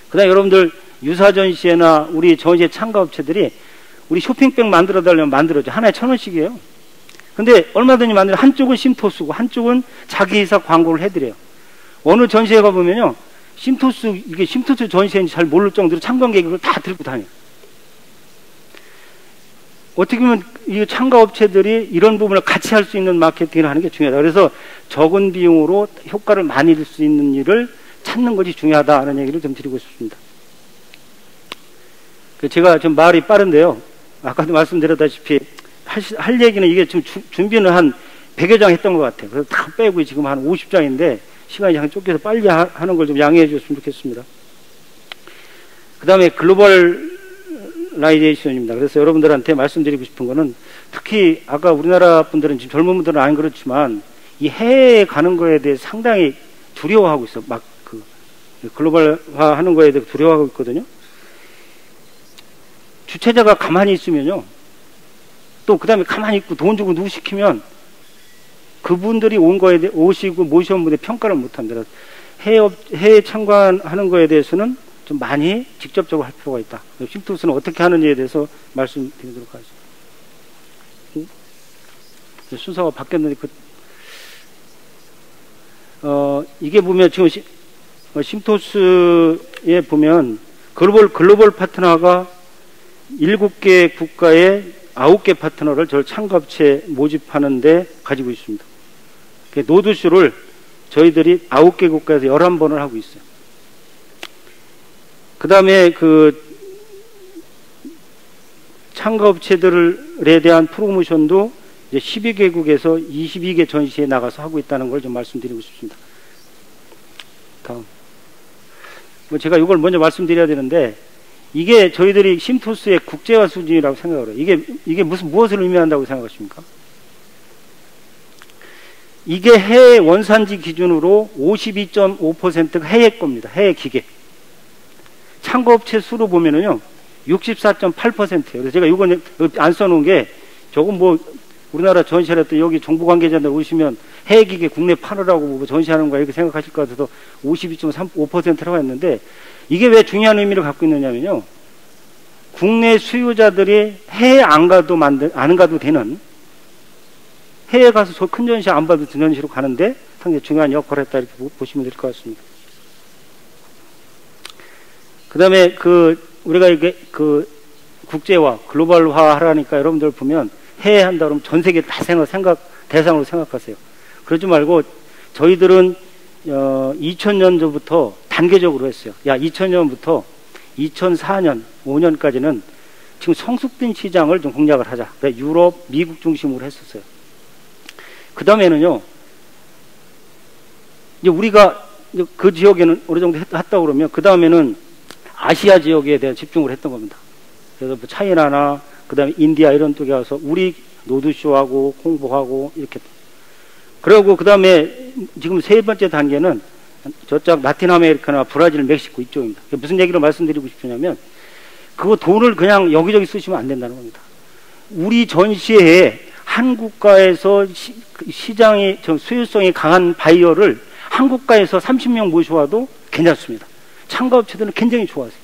그 다음에 여러분들 유사전시회나 우리 전시회 참가업체들이 우리 쇼핑백 만들어 달라면 만들어줘. 하나에 1,000원씩이에요. 근데 얼마든지 만들어. 한쪽은 심토스고 한쪽은 자기 회사 광고를 해드려요. 어느 전시회 가보면요, 이게 심토스 전시회인지 잘 모를 정도로 참관객을 다 들고 다녀요. 어떻게 보면 이 참가업체들이 이런 부분을 같이 할 수 있는 마케팅을 하는 게 중요하다. 그래서 적은 비용으로 효과를 많이 낼 수 있는 일을 찾는 것이 중요하다는 얘기를 좀 드리고 싶습니다. 제가 좀 말이 빠른데요. 아까도 말씀드렸다시피 할 얘기는 이게 지금 준비는 한 100여 장 했던 것 같아요. 그래서 다 빼고 지금 한 50장인데 시간이 약간 쫓겨서 빨리 하는 걸 좀 양해해 주셨으면 좋겠습니다. 그 다음에 글로벌라이제이션입니다. 그래서 여러분들한테 말씀드리고 싶은 거는 특히 아까 우리나라 분들은 지금 젊은 분들은 안 그렇지만 이 해외에 가는 거에 대해 상당히 두려워하고 있어. 막 그 글로벌화 하는 거에 대해 두려워하고 있거든요. 주최자가 가만히 있으면요. 또 그 다음에 가만히 있고 돈 주고 누구 시키면 그분들이 오시고 모셔온 분의 평가를 못합니다. 해외 참관하는 거에 대해서는 좀 많이 직접적으로 할 필요가 있다. 심토스는 어떻게 하는지에 대해서 말씀드리도록 하겠습니다. 순서가 바뀌었는데, 이게 보면 지금 심토스에 보면 글로벌 파트너가 7개 국가에 9개 파트너를 저 참가업체 모집하는데 가지고 있습니다. 노드쇼를 저희들이 9개 국가에서 11번을 하고 있어요. 그 다음에 그 참가업체들에 대한 프로모션도 이제 12개국에서 22개 전시에 나가서 하고 있다는 걸 좀 말씀드리고 싶습니다. 다음. 제가 이걸 먼저 말씀드려야 되는데, 이게 저희들이 심토스의 국제화 수준이라고 생각을 해요. 이게 무엇을 의미한다고 생각하십니까? 이게 해외 원산지 기준으로 52.5%가 해외 겁니다. 해외 기계. 참가업체 수로 보면은요, 64.8%예요. 그래서 제가 이건 안 써놓은 게, 조금 우리나라 전시할 때 여기 정부 관계자들 오시면 해외 기계 국내 파느라고 전시하는 거야 이렇게 생각하실 것 같아서 52.5%라고 했는데, 이게 왜 중요한 의미를 갖고 있느냐면요, 국내 수요자들이 해외 안 가도 되는, 해외 가서 저 큰 전시 안 봐도 전시로 가는데 상당히 중요한 역할을 했다 이렇게 보시면 될 것 같습니다. 그 다음에 우리가 이게 국제화, 글로벌화 하라니까 여러분들 보면 해외 한다 그러면 전 세계 다 대상으로 생각하세요. 그러지 말고 저희들은 2000년도부터 단계적으로 했어요. 2000년부터 2004년, 5년까지는 지금 성숙된 시장을 좀 공략을 하자. 유럽, 미국 중심으로 했었어요. 그 다음에는요, 이제 우리가 그 지역에는 어느 정도 했다고 그러면, 그 다음에는 아시아 지역에 대한 집중을 했던 겁니다. 그래서 차이나나, 그 다음에 인디아 이런 쪽에 와서 우리 노드쇼하고 홍보하고 이렇게. 그리고 그 다음에 지금 세 번째 단계는 저쪽 라틴 아메리카나 브라질, 멕시코 이쪽입니다. 무슨 얘기를 말씀드리고 싶으냐면, 그거 돈을 그냥 여기저기 쓰시면 안 된다는 겁니다. 우리 전시회에 한 국가에서 시장의 수요성이 강한 바이어를 한 국가에서 30명 모셔와도 괜찮습니다. 참가업체들은 굉장히 좋아하세요.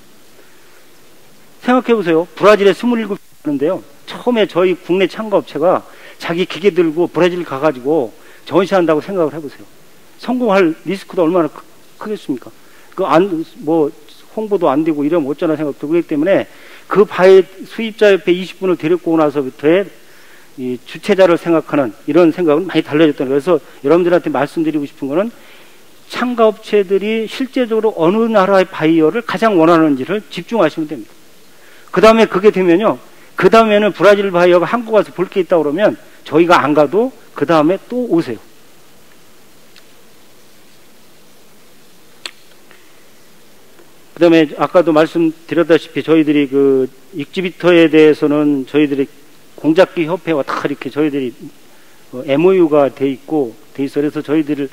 생각해보세요. 브라질에 27명 하는데요, 처음에 저희 국내 참가업체가 자기 기계 들고 브라질 가가지고 전시한다고 생각을 해보세요. 성공할 리스크도 얼마나 크겠습니까? 홍보도 안 되고 이러면 어쩌나 생각 들기 때문에 그 수입자 옆에 20분을 데리고 나서부터의 이 주최자를 생각하는 이런 생각은 많이 달라졌다는 거예요. 그래서 여러분들한테 말씀드리고 싶은 거는, 참가업체들이 실제적으로 어느 나라의 바이어를 가장 원하는지를 집중하시면 됩니다. 그 다음에 그게 되면요, 그 다음에는 브라질 바이어가 한국 와서 볼 게 있다고 그러면 저희가 안 가도 그 다음에 또 오세요. 그 다음에 아까도 말씀드렸다시피 저희들이 그 익지비터에 대해서는 저희들이 공작기 협회와 다 이렇게 저희들이 MOU가 돼 있고 돼 있어. 그래서 저희들을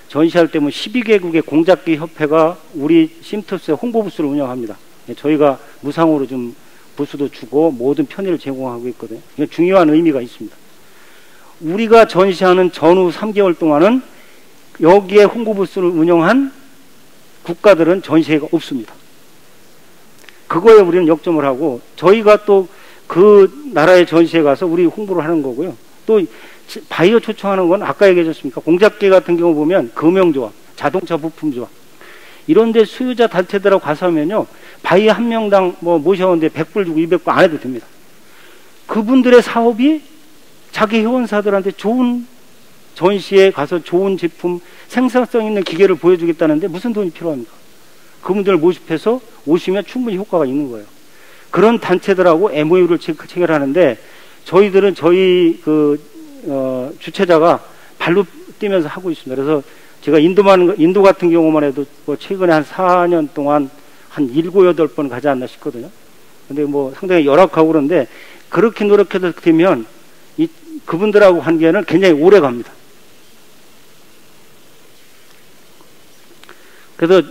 전시할 때면 12개국의 공작기 협회가 우리 심투스의 홍보 부스를 운영합니다. 저희가 무상으로 좀 부스도 주고 모든 편의를 제공하고 있거든요. 중요한 의미가 있습니다. 우리가 전시하는 전후 3개월 동안은 여기에 홍보 부스를 운영한 국가들은 전시회가 없습니다. 그거에 우리는 역점을 하고 저희가 또 그 나라의 전시회 가서 우리 홍보를 하는 거고요. 또 바이오 초청하는 건 아까 얘기하셨습니까? 공작계 같은 경우 보면 금형조합, 자동차 부품조합 이런 데 수요자 단체들하고 가서 하면요, 바이오 한 명당 뭐 모셔오는데 100불 주고 200불 안 해도 됩니다. 그분들의 사업이 자기 회원사들한테 좋은 전시에 가서 좋은 제품, 생산성 있는 기계를 보여주겠다는데 무슨 돈이 필요합니까? 그분들을 모집해서 오시면 충분히 효과가 있는 거예요. 그런 단체들하고 MOU를 체결하는데 저희들은 저희 주최자가 발로 뛰면서 하고 있습니다. 그래서 제가 인도 같은 경우만 해도 뭐 최근에 한 4년 동안 한 7, 8번 가지 않나 싶거든요. 근데 뭐 상당히 열악하고 그런데 그렇게 노력해서 되면 그분들하고 관계는 굉장히 오래 갑니다. 그래서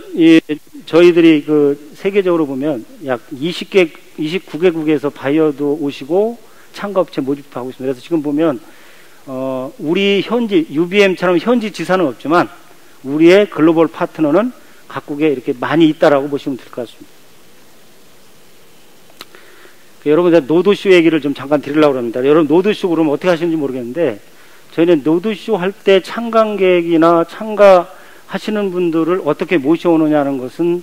저희들이 세계적으로 보면 약 29개국에서 바이어도 오시고 참가업체 모집도 하고 있습니다. 그래서 지금 보면 우리 현지 UBM처럼 현지 지사는 없지만 우리의 글로벌 파트너는 각국에 이렇게 많이 있다라고 보시면 될 것 같습니다. 여러분, 노드쇼 얘기를 좀 잠깐 드리려고 합니다. 여러분, 노드쇼 그러면 어떻게 하시는지 모르겠는데 저희는 노드쇼 할 때 참관객이나 참가하시는 분들을 어떻게 모셔오느냐는 것은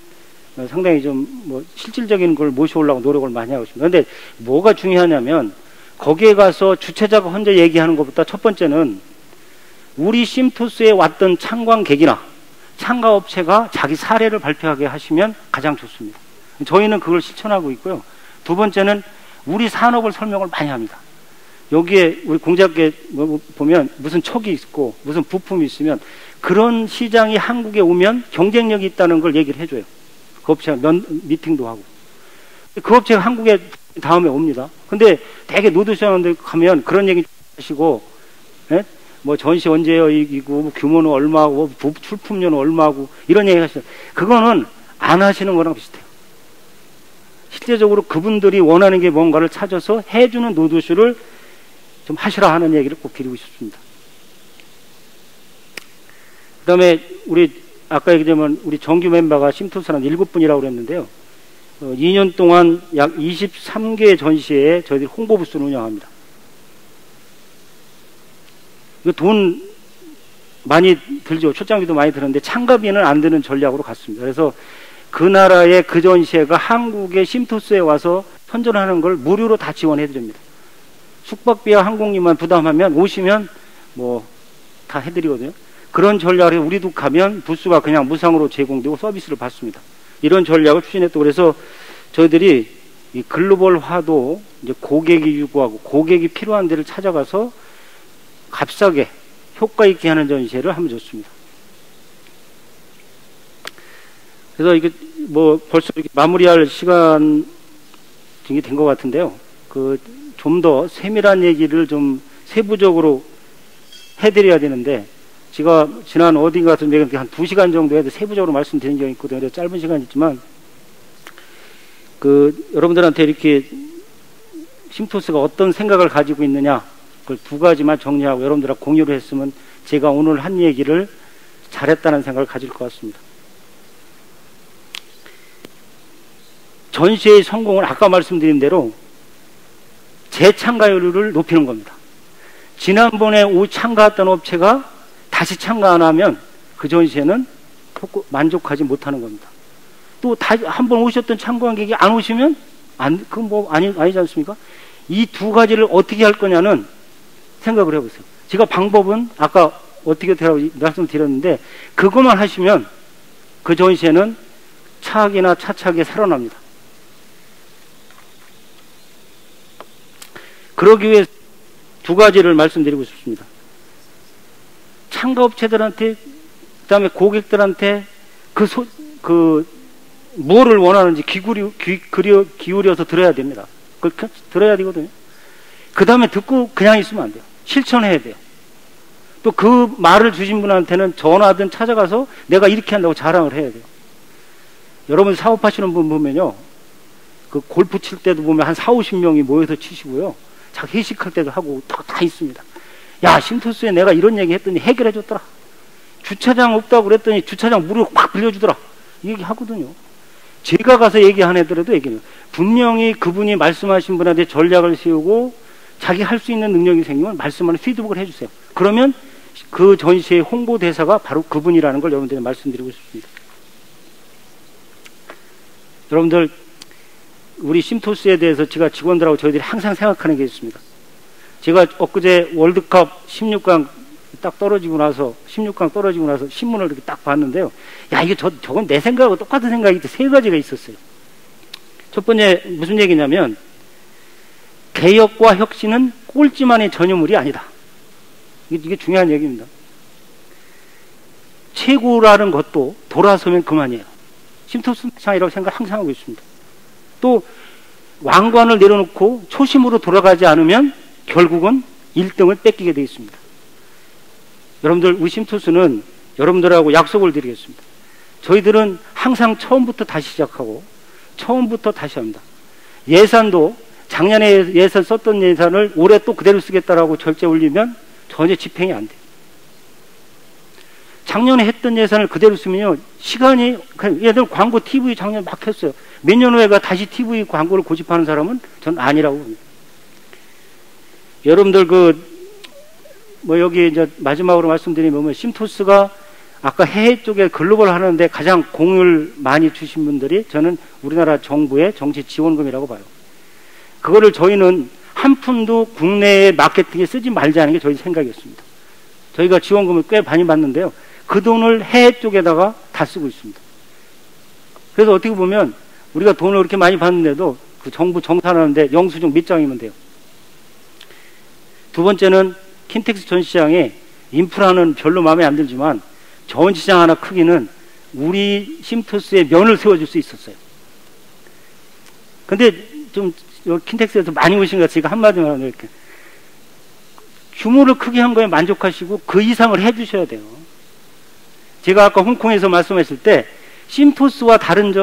상당히 좀 실질적인 걸 모셔오려고 노력을 많이 하고 있습니다. 그런데 뭐가 중요하냐면 거기에 가서 주최자가 혼자 얘기하는 것보다 첫 번째는 우리 심투스에 왔던 참관객이나 참가업체가 자기 사례를 발표하게 하시면 가장 좋습니다. 저희는 그걸 실천하고 있고요. 두 번째는 우리 산업을 설명을 많이 합니다. 여기에 우리 공작계 보면 무슨 척이 있고 무슨 부품이 있으면 그런 시장이 한국에 오면 경쟁력이 있다는 걸 얘기를 해줘요. 그 업체가 미팅도 하고. 그 업체가 한국에 다음에 옵니다. 근데 되게 노드쇼하는데 가면 그런 얘기 하시고, 예? 뭐 전시 언제요? 이기고, 뭐 규모는 얼마고, 출품료는 얼마고, 이런 얘기 하시죠. 그거는 안 하시는 거랑 비슷해요. 실제적으로 그분들이 원하는 게 뭔가를 찾아서 해주는 노드쇼를 좀 하시라 하는 얘기를 꼭 드리고 싶습니다. 그 다음에 아까 얘기하면 우리 정규 멤버가 심투스는 7분이라고 그랬는데요. 2년 동안 약 23개 전시회에 저희들이 홍보 부스를 운영합니다. 이거 돈 많이 들죠. 출장비도 많이 드는데 참가비는 안 드는 전략으로 갔습니다. 그래서 그 나라의 그 전시회가 한국의 심투스에 와서 선전하는 걸 무료로 다 지원해 드립니다. 숙박비와 항공료만 부담하면 오시면 뭐 다 해드리거든요. 그런 전략을 우리도 가면 부스가 그냥 무상으로 제공되고 서비스를 받습니다. 이런 전략을 추진했고, 그래서 저희들이 이 글로벌화도 이제 고객이 요구하고 고객이 필요한 데를 찾아가서 값싸게 효과 있게 하는 전시회를 하면 좋습니다. 그래서 이게 뭐 벌써 이렇게 마무리할 시간이 된 것 같은데요. 좀 더 세밀한 얘기를 좀 세부적으로 해드려야 되는데, 제가 지난 어딘가 같은 데 한 2시간 정도 해도 세부적으로 말씀드린 적이 있거든요. 그래서 짧은 시간이 있지만, 여러분들한테 이렇게 심투스가 어떤 생각을 가지고 있느냐, 그걸 2가지만 정리하고 여러분들하고 공유를 했으면 제가 오늘 한 얘기를 잘했다는 생각을 가질 것 같습니다. 전시회의 성공은 아까 말씀드린 대로 재참가율을 높이는 겁니다. 지난번에 참가했던 업체가 다시 참가 안 하면 그 전시회는 만족하지 못하는 겁니다. 또 한 번 오셨던 참관객이 안 오시면 아니지 않습니까? 이 2가지를 어떻게 할 거냐는 생각을 해보세요. 제가 방법은 아까 어떻게 하라고 말씀드렸는데 그것만 하시면 그 전시회는 차악이나 차차하게 살아납니다. 그러기 위해 두 가지를 말씀드리고 싶습니다. 참가업체들한테, 그 다음에 고객들한테 뭐를 원하는지 기울여서 들어야 됩니다. 그걸 들어야 되거든요. 그 다음에 듣고 그냥 있으면 안 돼요. 실천해야 돼요. 또 그 말을 주신 분한테는 전화든 찾아가서 내가 이렇게 한다고 자랑을 해야 돼요. 여러분 사업하시는 분 보면요, 그 골프 칠 때도 보면 한 40~50명이 모여서 치시고요, 자기 회식할 때도 하고 다 있습니다. 야, 심토스에 내가 이런 얘기 했더니 해결해 줬더라. 주차장 없다고 그랬더니 주차장 무료 확 빌려주더라. 이 얘기 하거든요. 제가 가서 얘기 안 해더라도 얘기해요. 분명히 그분이 말씀하신 분한테 전략을 세우고 자기 할 수 있는 능력이 생기면 말씀하는 피드백을 해주세요. 그러면 그 전시의 홍보대사가 바로 그분이라는 걸 여러분들이 말씀드리고 싶습니다. 여러분들, 우리 심토스에 대해서 제가 직원들하고 저희들이 항상 생각하는 게 있습니다. 제가 엊그제 월드컵 16강 딱 떨어지고 나서, 16강 떨어지고 나서 신문을 이렇게 딱 봤는데요. 야, 이게 저건 내 생각하고 똑같은 생각이 세 가지가 있었어요. 첫 번째, 무슨 얘기냐면, 개혁과 혁신은 꼴찌만의 전유물이 아니다. 이게 중요한 얘기입니다. 최고라는 것도 돌아서면 그만이에요. 심토스 상이라고 생각 항상 하고 있습니다. 또 왕관을 내려놓고 초심으로 돌아가지 않으면 결국은 1등을 뺏기게 되어 있습니다. 여러분들, 우리 심토스는 여러분들하고 약속을 드리겠습니다. 저희들은 항상 처음부터 다시 시작하고 처음부터 다시 합니다. 예산도 작년에 예산 썼던 예산을 올해 또 그대로 쓰겠다라고 절제 올리면 전혀 집행이 안 돼요. 작년에 했던 예산을 그대로 쓰면요, 시간이, 얘들 광고 TV 작년에 막 했어요. 몇 년 후에가 다시 TV 광고를 고집하는 사람은 전 아니라고 봅니다. 여러분들, 여기 이제 마지막으로 말씀드리면, 심토스가 아까 해외 쪽에 글로벌 하는데 가장 공을 많이 주신 분들이 저는 우리나라 정부의 정치 지원금이라고 봐요. 그거를 저희는 한 푼도 국내의 마케팅에 쓰지 말자는 게 저희 생각이었습니다. 저희가 지원금을 꽤 많이 받는데요, 그 돈을 해외 쪽에다가 다 쓰고 있습니다. 그래서 어떻게 보면 우리가 돈을 그렇게 많이 받는데도 그 정부 정산하는데 영수증 몇 장이면 돼요. 두 번째는 킨텍스 전시장에 인프라는 별로 마음에 안 들지만 전시장 하나 크기는 우리 심토스의 면을 세워줄 수 있었어요. 근데 좀 킨텍스에서 많이 오신 것 같으니까 한마디만 하면 이렇게 규모를 크게 한 거에 만족하시고 그 이상을 해주셔야 돼요. 제가 아까 홍콩에서 말씀하실 때 심토스와 다른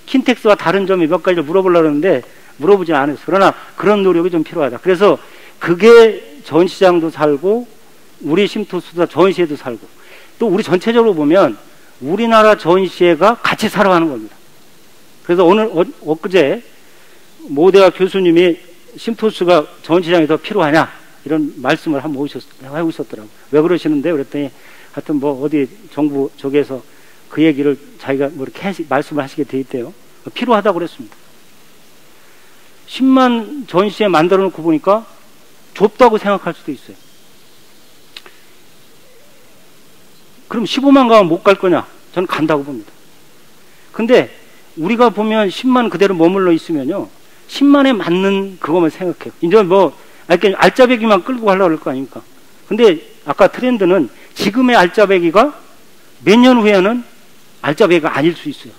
킨텍스와 다른 점이 몇 가지를 물어보려고 하는데 물어보진 않았어요. 그러나 그런 노력이 좀 필요하다. 그래서 그게 전시장도 살고 우리 심토스도 전시회도 살고 또 우리 전체적으로 보면 우리나라 전시회가 같이 살아가는 겁니다. 그래서 엊그제 모대학 교수님이 심토스가 전시장이 더 필요하냐 이런 말씀을 한번 하고 있었더라고요. 왜 그러시는데 그랬더니 하여튼 어디 정부 쪽에서 그 얘기를 자기가 이렇게 말씀을 하시게 돼 있대요. 필요하다고 그랬습니다. 10만 전시회 만들어 놓고 보니까 좁다고 생각할 수도 있어요. 그럼 15만 가면 못 갈 거냐? 저는 간다고 봅니다. 근데 우리가 보면 10만 그대로 머물러 있으면요, 10만에 맞는 그것만 생각해요. 이제 알짜배기만 끌고 가려고 할 거 아닙니까? 근데 아까 트렌드는 지금의 알짜배기가 몇 년 후에는 알짜배기가 아닐 수 있어요.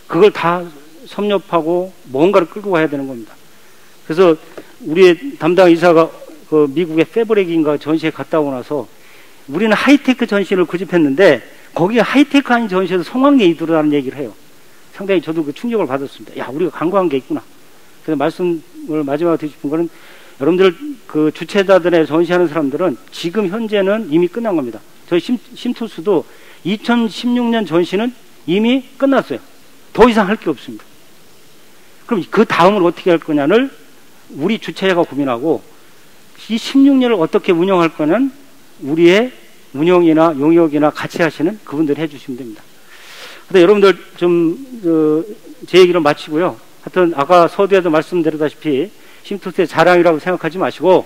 그걸 다 섭렵하고 뭔가를 끌고 가야 되는 겁니다. 그래서 우리 담당 이사가 그 미국의 패브렉인가 전시회 갔다 오고 나서 우리는 하이테크 전시를 구집했는데 거기에 하이테크 아닌 전시에서 성황리에 있더라는 얘기를 해요. 상당히 저도 그 충격을 받았습니다. 야, 우리가 간과한 게 있구나. 그래서 말씀을 마지막으로 드리고 싶은 거는 여러분들 그 주최자들의 전시하는 사람들은 지금 현재는 이미 끝난 겁니다. 저희 심토스도 2016년 전시는 이미 끝났어요. 더 이상 할 게 없습니다. 그럼 그 다음을 어떻게 할 거냐를 우리 주최자가 고민하고 이 16년을 어떻게 운영할 거는 우리의 운영이나 용역이나 같이 하시는 그분들이 해주시면 됩니다. 근데 여러분들 제 얘기를 마치고요. 하여튼 아까 서두에도 말씀드렸다시피 심토스의 자랑이라고 생각하지 마시고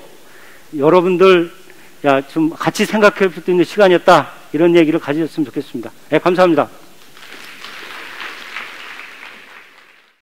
여러분들 좀 같이 생각해 볼 수 있는 시간이었다 이런 얘기를 가지셨으면 좋겠습니다. 네, 감사합니다.